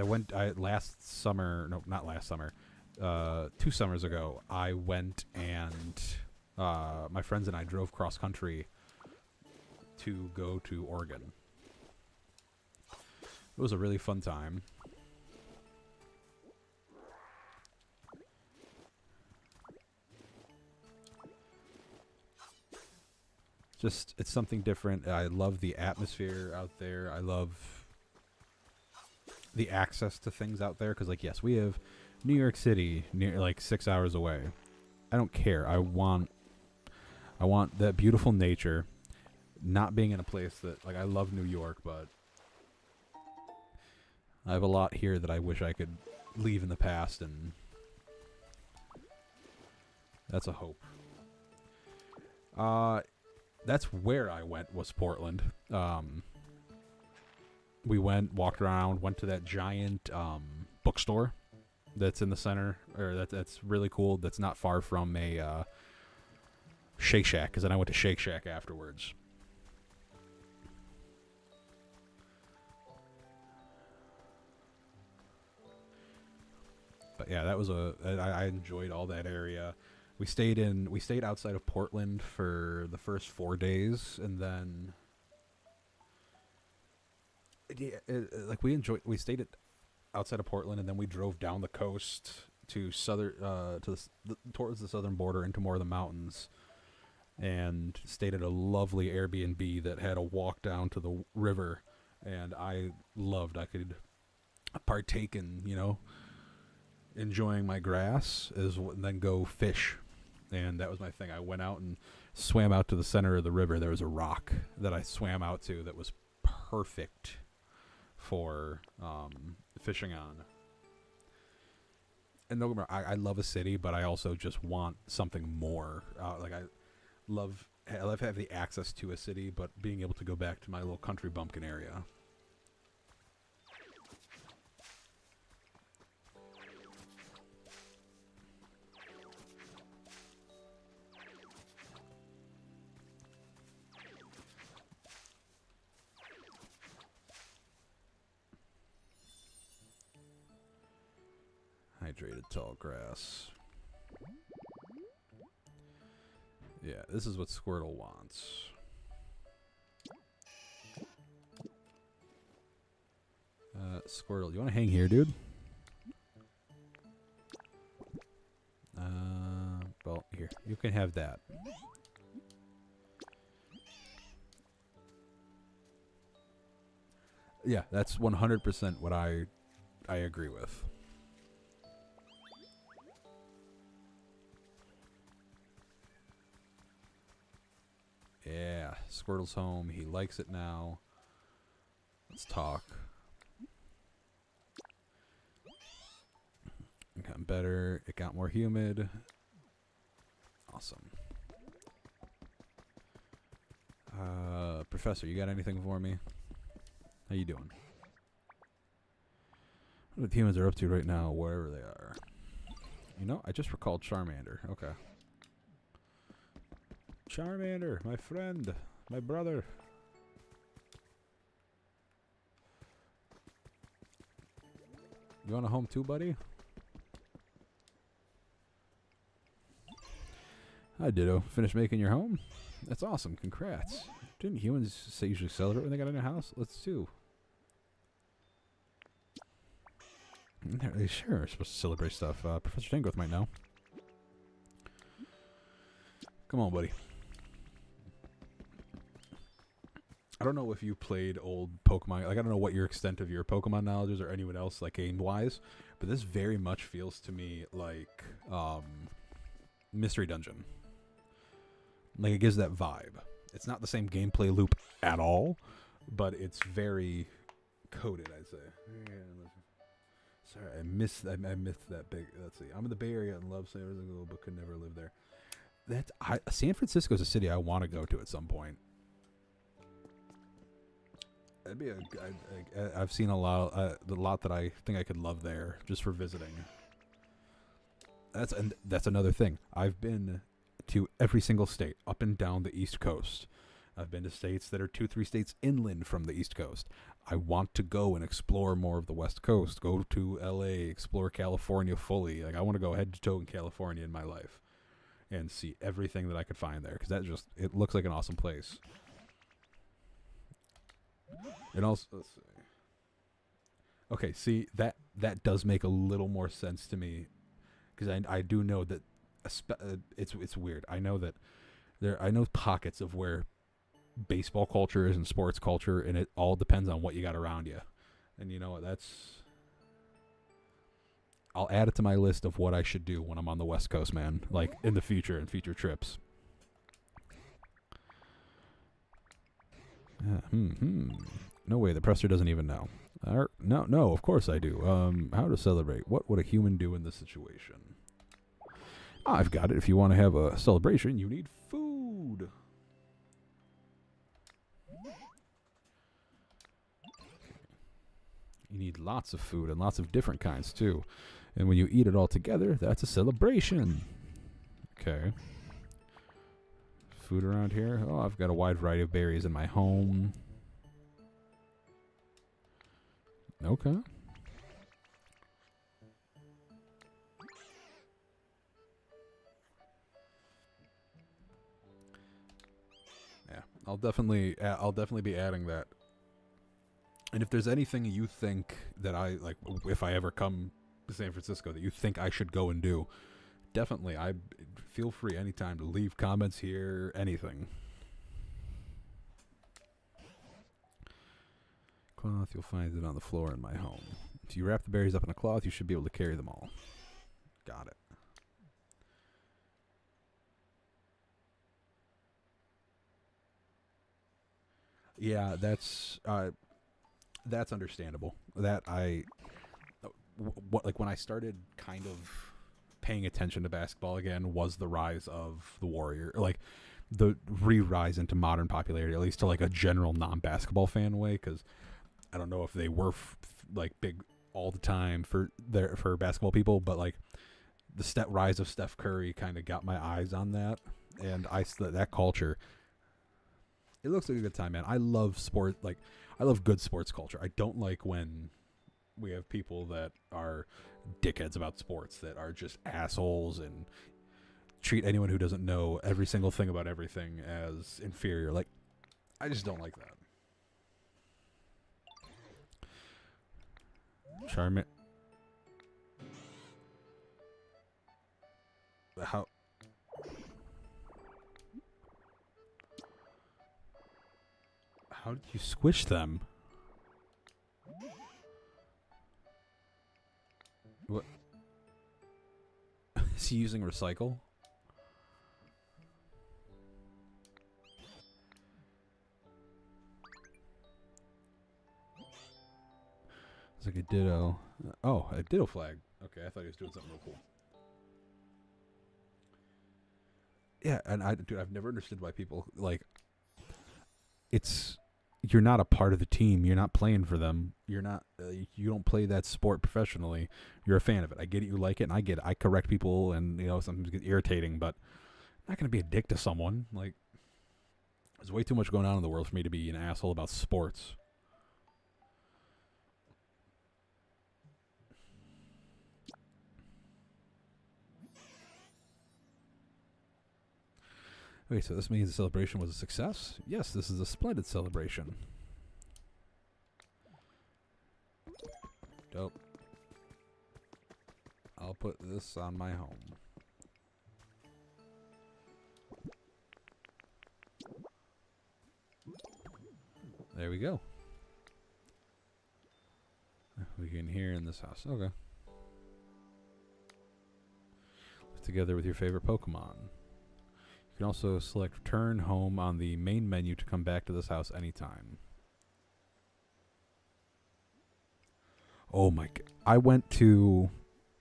last summer, no, not last summer, 2 summers ago, I went and my friends and I drove cross country to go to Oregon. It was a really fun time. Just, it's something different. I love the atmosphere out there. I love the access to things out there. Because, like, yes, we have New York City near, like, 6 hours away. I don't care. I want that beautiful nature. Not being in a place that, like, I love New York, but I have a lot here that I wish I could leave in the past, and that's a hope. That's where I went, was Portland. We walked around, went to that giant bookstore that's in the center, or that's really cool. That's not far from a Shake Shack, because then I went to Shake Shack afterwards. But yeah, that was I enjoyed all that area. We stayed outside of Portland for the first 4 days, and then we stayed outside of Portland, and then we drove down the coast to towards the southern border into more of the mountains, and stayed at a lovely Airbnb that had a walk down to the river, and I could partake in, enjoying my grass and then go fish. And that was my thing. I went out and swam out to the center of the river. There was a rock that I swam out to that was perfect for fishing on. And don't get me wrong, I love a city, but I also just want something more. I love having the access to a city, but being able to go back to my little country bumpkin area. Hydrated tall grass. Yeah, this is what Squirtle wants. Squirtle, you want to hang here, dude? Well, here. You can have that. Yeah, that's 100% what I agree with. Yeah, Squirtle's home. He likes it now. Let's talk. It got better. It got more humid. Awesome. Professor, you got anything for me? How you doing? What the humans are up to right now, wherever they are. I just recalled Charmander. Okay. Charmander, my friend, my brother. You want a home too, buddy? Hi, Ditto. Finished making your home? That's awesome. Congrats. Didn't humans usually celebrate when they got in their house? Let's do. They sure are supposed to celebrate stuff. Professor Tangrowth might know. Come on, buddy. I don't know if you played old Pokemon. Like, I don't know what your extent of your Pokemon knowledge is, or anyone else, like, game-wise. But this very much feels to me like Mystery Dungeon. Like, it gives that vibe. It's not the same gameplay loop at all, but it's very coded, I'd say. Sorry, I missed that big. Let's see. I'm in the Bay Area and love San Francisco, but could never live there. San Francisco is a city I want to go to at some point. That'd be I've seen a lot that I think I could love there just for visiting. That's another thing. I've been to every single state up and down the East Coast. I've been to states that are 2-3 states inland from the East Coast. I want to go and explore more of the West Coast. Go to LA, explore California fully. Like I want to go head to toe in California in my life and see everything that I could find there because it looks like an awesome place. And also, let's see. Okay, see that does make a little more sense to me because I do know that it's weird. I know that I know pockets of where baseball culture is and sports culture, and it all depends on what you got around you. And you know what? I'll add it to my list of what I should do when I'm on the West Coast, man. Like in the future and future trips. No way, the presser doesn't even know. No, of course I do. How to celebrate? What would a human do in this situation? I've got it. If you want to have a celebration, you need food. You need lots of food and lots of different kinds too. And when you eat it all together, that's a celebration. Okay. Food around here. Oh, I've got a wide variety of berries in my home. Okay. Yeah, I'll definitely be adding that. And if there's anything you think that I like, if I ever come to San Francisco, that you think I should go and do, definitely, I feel free anytime to leave comments here, anything. Cloth, you'll find it on the floor in my home. If you wrap the berries up in a cloth, you should be able to carry them all. Got it. Yeah, that's understandable. Like when I started kind of paying attention to basketball again was the rise of the Warrior, like the re-rise into modern popularity, at least to like a general non-basketball fan way, because I don't know if they were like big all the time for basketball people, but like the rise of Steph Curry kind of got my eyes on that, and that culture. It looks like a good time, man. I love sport. Like, I love good sports culture. I don't like when we have people that are dickheads about sports, that are just assholes and treat anyone who doesn't know every single thing about everything as inferior. Like, I just don't like that. Charmant. How did you squish them? What? Is he using recycle? It's like a ditto. Oh, a ditto flag. Okay, I thought he was doing something real cool. Yeah, and I've never understood why people like. You're not a part of the team. You're not playing for them. You're not. You don't play that sport professionally. You're a fan of it. I get it. You like it, and I get it. I correct people, and sometimes it gets irritating, but I'm not gonna be a dick to someone. Like, there's way too much going on in the world for me to be an asshole about sports. Okay, so this means the celebration was a success? Yes, this is a splendid celebration. Dope. I'll put this on my home. There we go. We can hear in this house. Okay. Live together with your favorite Pokemon. You can also select Return Home on the main menu to come back to this house anytime. Oh my god. I went to,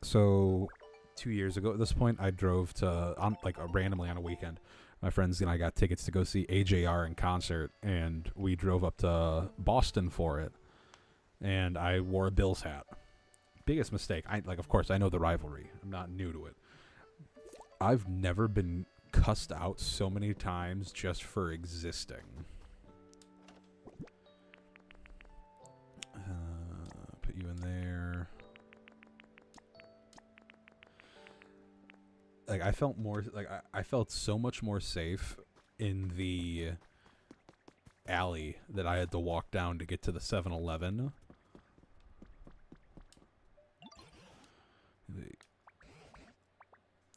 so 2 years ago at this point, I drove to, on like randomly on a weekend. My friends and I got tickets to go see AJR in concert, and we drove up to Boston for it. And I wore a Bills hat. Biggest mistake. Of course, I know the rivalry. I'm not new to it. I've never been cussed out so many times just for existing. Put you in there. Like, I felt more, like, I felt so much more safe in the alley that I had to walk down to get to the 7-Eleven.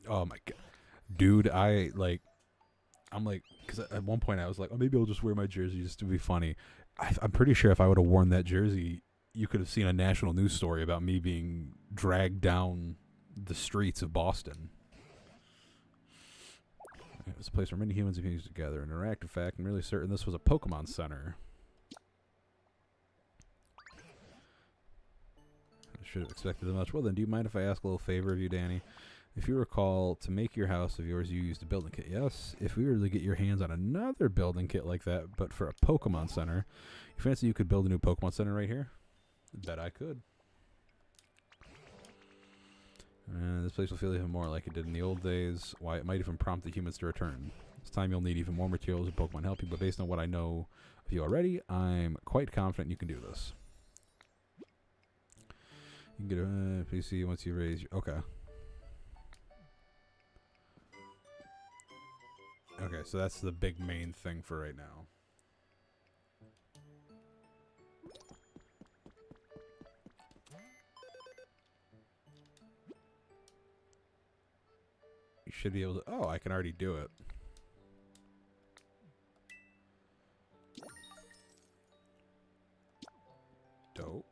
Oh my god. Dude, I'm like, because at one point I was like, oh, maybe I'll just wear my jersey just to be funny. I'm pretty sure if I would have worn that jersey, you could have seen a national news story about me being dragged down the streets of Boston. It was a place where many humans and beings together. An interactive fact, I'm really certain this was a Pokemon Center. I should have expected as much. Well then, do you mind if I ask a little favor of you, Danny? If you recall, to make your house of yours, you used a building kit. Yes, if we were to get your hands on another building kit like that, but for a Pokemon Center, you fancy you could build a new Pokemon Center right here? Bet I could. This place will feel even more like it did in the old days. Why, it might even prompt the humans to return. This time you'll need even more materials and Pokemon help you, but based on what I know of you already, I'm quite confident you can do this. You can get a PC once you raise your... Okay. Okay, so that's the big main thing for right now. You should be able to... Oh, I can already do it. Dope.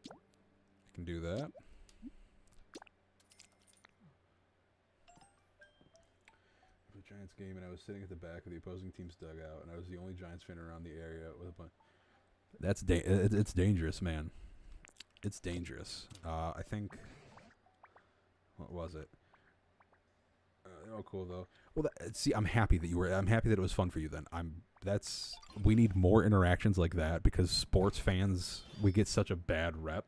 I can do that. Giants game, and I was sitting at the back of the opposing team's dugout, and I was the only Giants fan around the area with a bunch. That's it's dangerous, man. It's dangerous. I think. What was it? Oh, cool though. Well, see, I'm happy that you were. I'm happy that it was fun for you. Then we need more interactions like that because sports fans, we get such a bad rep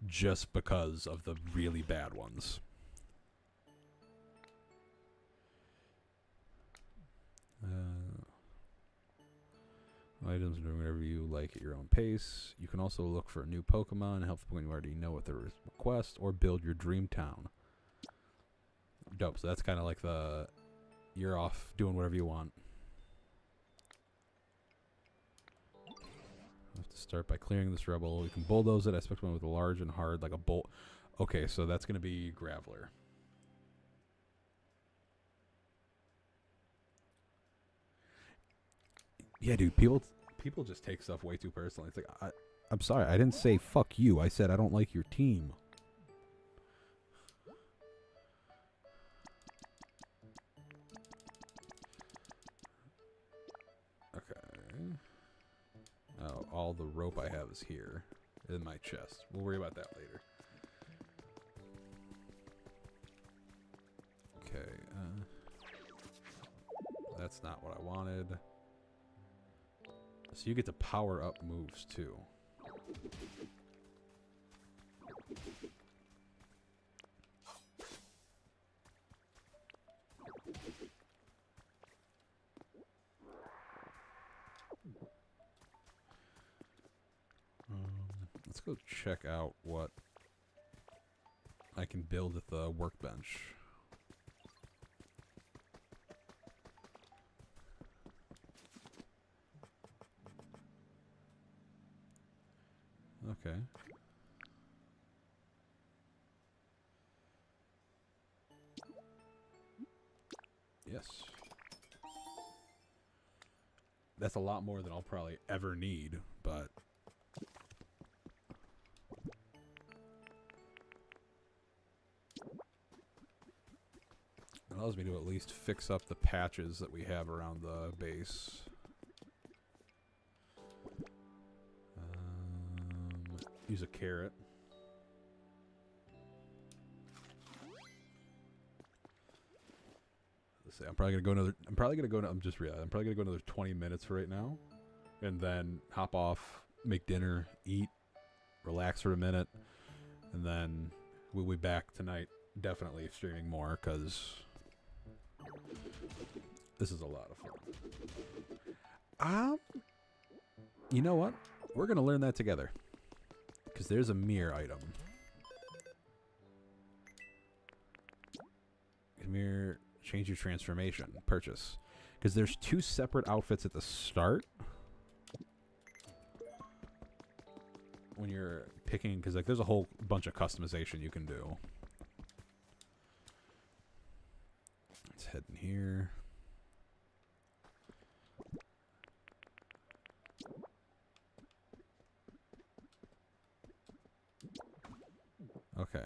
just because of the really bad ones. Items, doing whatever you like at your own pace. You can also look for a new Pokemon and help the Pokemon you already know what their request, or build your dream town. Dope. So that's kind of like the you're off doing whatever you want. I have to start by clearing this rubble. You can bulldoze it. I expect one with a large and hard, like a bolt. Okay, so that's going to be Graveler. Yeah, dude, people just take stuff way too personally. It's like, I'm sorry, I didn't say fuck you. I said I don't like your team. Okay. Oh, all the rope I have is here in my chest. We'll worry about that later. Okay. That's not what I wanted. So you get to power up moves too. Let's go check out what I can build at the workbench. Okay. Yes. That's a lot more than I'll probably ever need, but... it allows me to at least fix up the patches that we have around the base. Use a carrot. Let's see. I'm probably gonna go another. I'm probably gonna go another 20 minutes for right now, and then hop off, make dinner, eat, relax for a minute, and then we'll be back tonight. Definitely streaming more because this is a lot of fun. You know what? We're gonna learn that together because there's a mirror item. Mirror, change your transformation, purchase. Because there's 2 separate outfits at the start. When you're picking, because like there's a whole bunch of customization you can do. Let's head in here. Okay.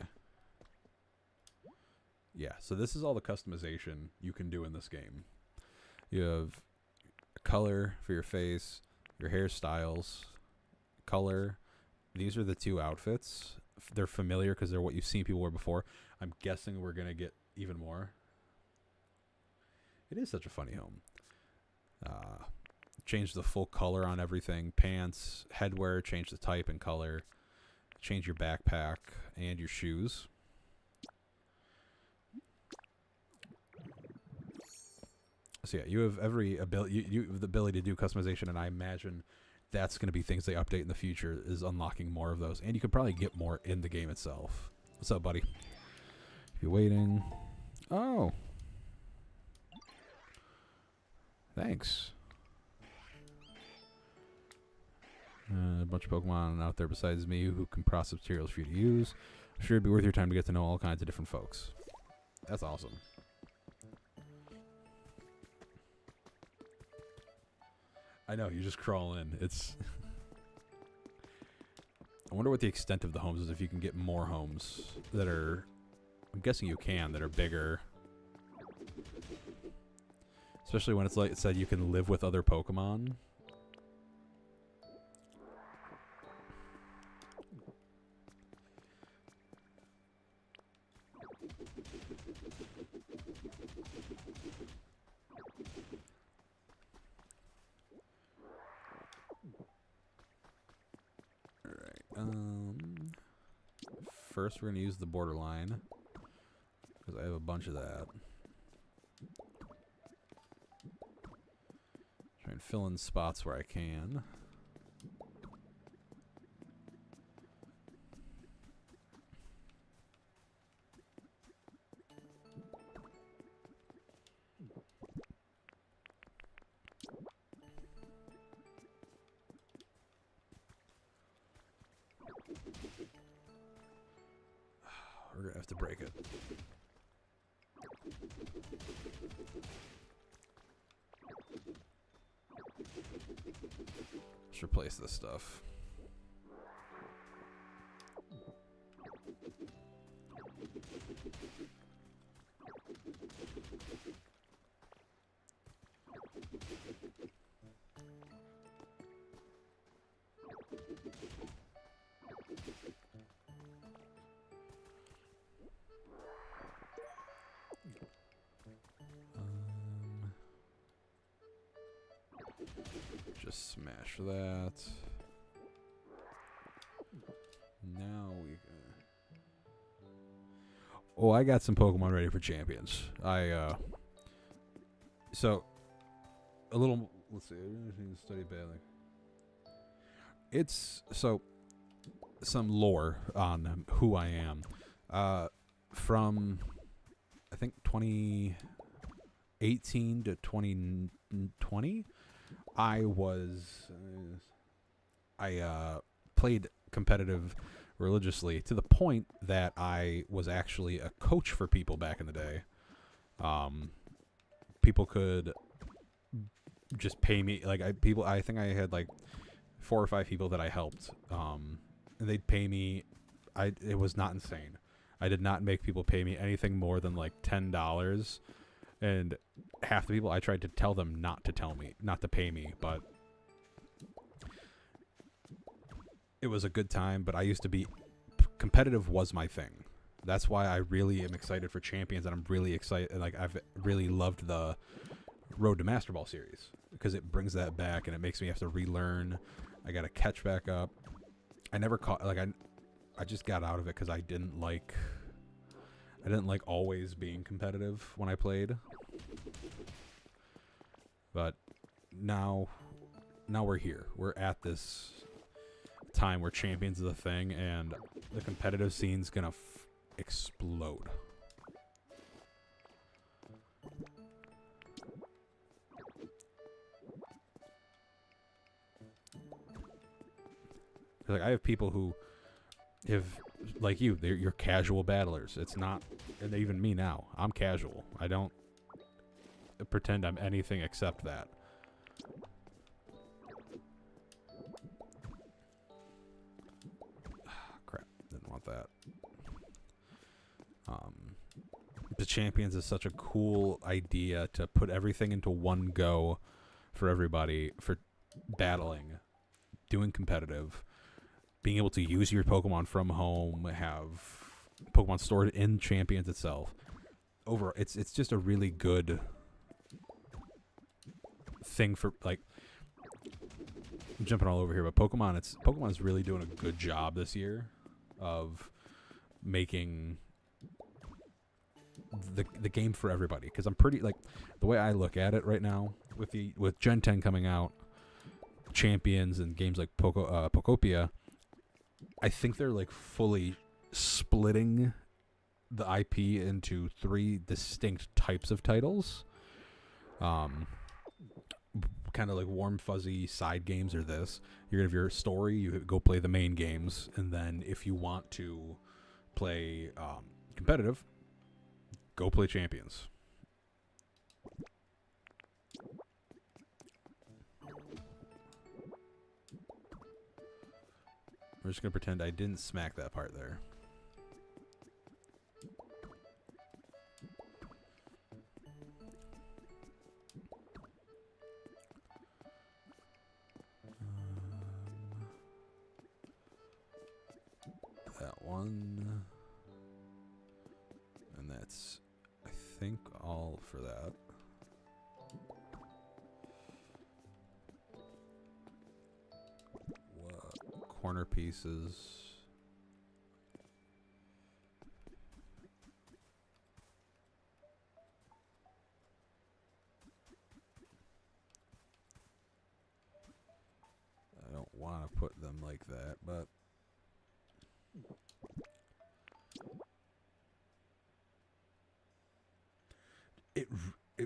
Yeah, so this is all the customization you can do in this game. You have color for your face, your hairstyles, color. These are the 2 outfits. They're familiar because they're what you've seen people wear before. I'm guessing we're going to get even more. It is such a funny home. Change the full color on everything. Pants, headwear, change the type and color. Change your backpack and your shoes. So yeah, you have every ability. You have the ability to do customization, and I imagine that's going to be things they update in the future. Is unlocking more of those, and you could probably get more in the game itself. What's up, buddy? If you're waiting, oh, thanks. A bunch of Pokemon out there besides me who can process materials for you to use. I'm sure it'd be worth your time to get to know all kinds of different folks. That's awesome. I know, you just crawl in. It's... I wonder what the extent of the homes is, if you can get more homes that are... I'm guessing you can, that are bigger. Especially when it's like it said you can live with other Pokemon. First, we're going to use the borderline, because I have a bunch of that. Try and fill in spots where I can. We're going to have to break it. Let's replace this stuff. Just smash that. Now we... Oh, I got some Pokemon ready for champions. So, a little... Let's see. Study badly. It's... So, some lore on who I am. From, I think, 2018 to 2020... I played competitive religiously to the point that I was actually a coach for people back in the day. People could just pay me, like I think I had like 4 or 5 people that I helped, and they'd pay me. It was not insane. I did not make people pay me anything more than like $10. And half the people, I tried to tell them not to pay me, but it was a good time, but I used to be competitive was my thing. That's why I really am excited for Champions, and I'm really excited. Like I've really loved the Road to Master Ball series because it brings that back, and it makes me have to relearn. I got to catch back up. I never caught I just got out of it because I didn't like always being competitive when I played. But now we're here. We're at this time where Champions is a thing, and the competitive scene's gonna explode. Like I have people who have, like you're casual battlers. It's not, and even me now, I'm casual. I don't pretend I'm anything except that. Crap, didn't want that. The Champions is such a cool idea to put everything into one go for everybody, for battling, doing competitive, being able to use your Pokemon from home, have Pokemon stored in Champions itself. It's just a really good thing for, like, I'm jumping all over here, but Pokemon is really doing a good job this year of making the game for everybody. Because I'm pretty, like, the way I look at it right now with Gen 10 coming out, Champions and games like Pokopia, I think they're like fully splitting the IP into 3 distinct types of titles. Kind of like warm fuzzy side games are this. You're gonna have your story, you go play the main games, and then if you want to play competitive, go play Champions. We're just gonna pretend I didn't smack that part there. That one. And that's, I think, all for that. Corner pieces. I don't want to put them like that, but it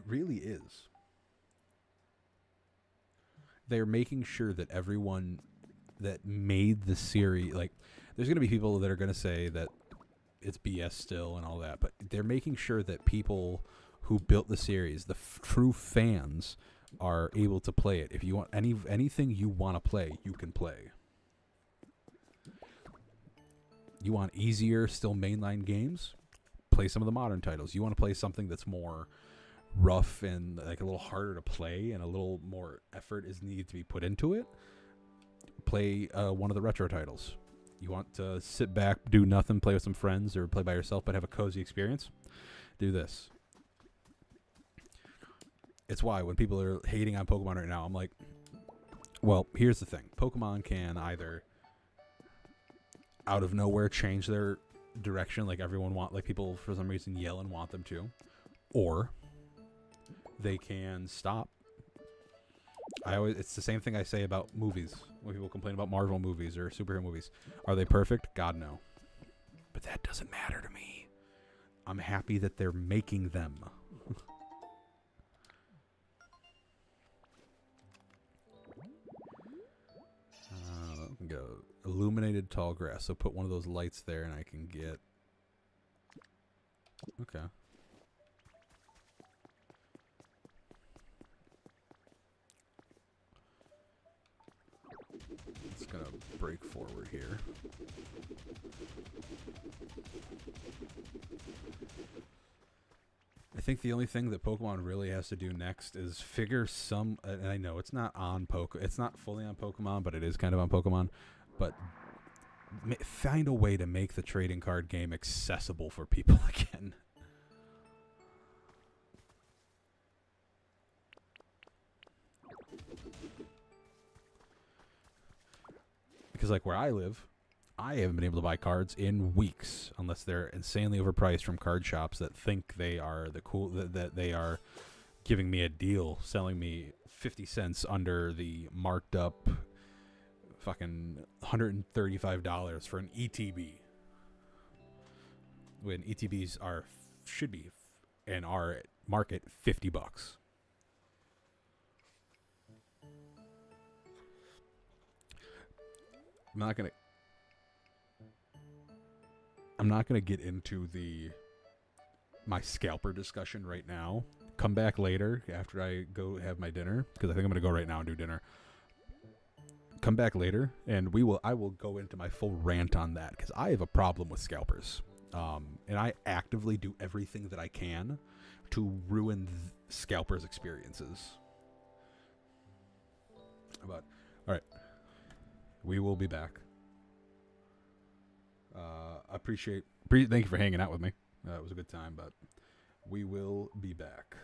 really is. They're making sure that everyone that made the series, like, there's going to be people that are going to say that it's BS still and all that, but they're making sure that people who built the series, the true fans, are able to play it. If you want anything you want to play, you can play. You want easier, still mainline games? Play some of the modern titles. You want to play something that's more rough and like a little harder to play and a little more effort is needed to be put into it? Play one of the retro titles. You want to sit back, do nothing, play with some friends, or play by yourself but have a cozy experience? Do this. It's why when people are hating on Pokemon right now, I'm like, well, here's the thing. Pokemon can either out of nowhere change their direction like people for some reason yell and want them to, or they can stop. It's the same thing I say about movies when people complain about Marvel movies or superhero movies. Are they perfect? God, no. But that doesn't matter to me. I'm happy that they're making them. Go illuminated tall grass. So put one of those lights there and I can get... Okay. It's gonna break forward here. I think the only thing that Pokemon really has to do next is figure some, and I know it's not fully on Pokemon, but it is kind of on Pokemon, but find a way to make the trading card game accessible for people again. Because like where I live, I haven't been able to buy cards in weeks unless they're insanely overpriced from card shops that think they are that they are giving me a deal, selling me 50 cents under the marked up fucking $135 for an ETB. When ETBs should be and are at market $50. I'm not gonna get into my scalper discussion right now. Come back later after I go have my dinner, because I think I'm gonna go right now and do dinner. Come back later, and I will go into my full rant on that, because I have a problem with scalpers, and I actively do everything that I can to ruin scalpers' experiences. But all right, we will be back. Thank you for hanging out with me. It was a good time, but we will be back.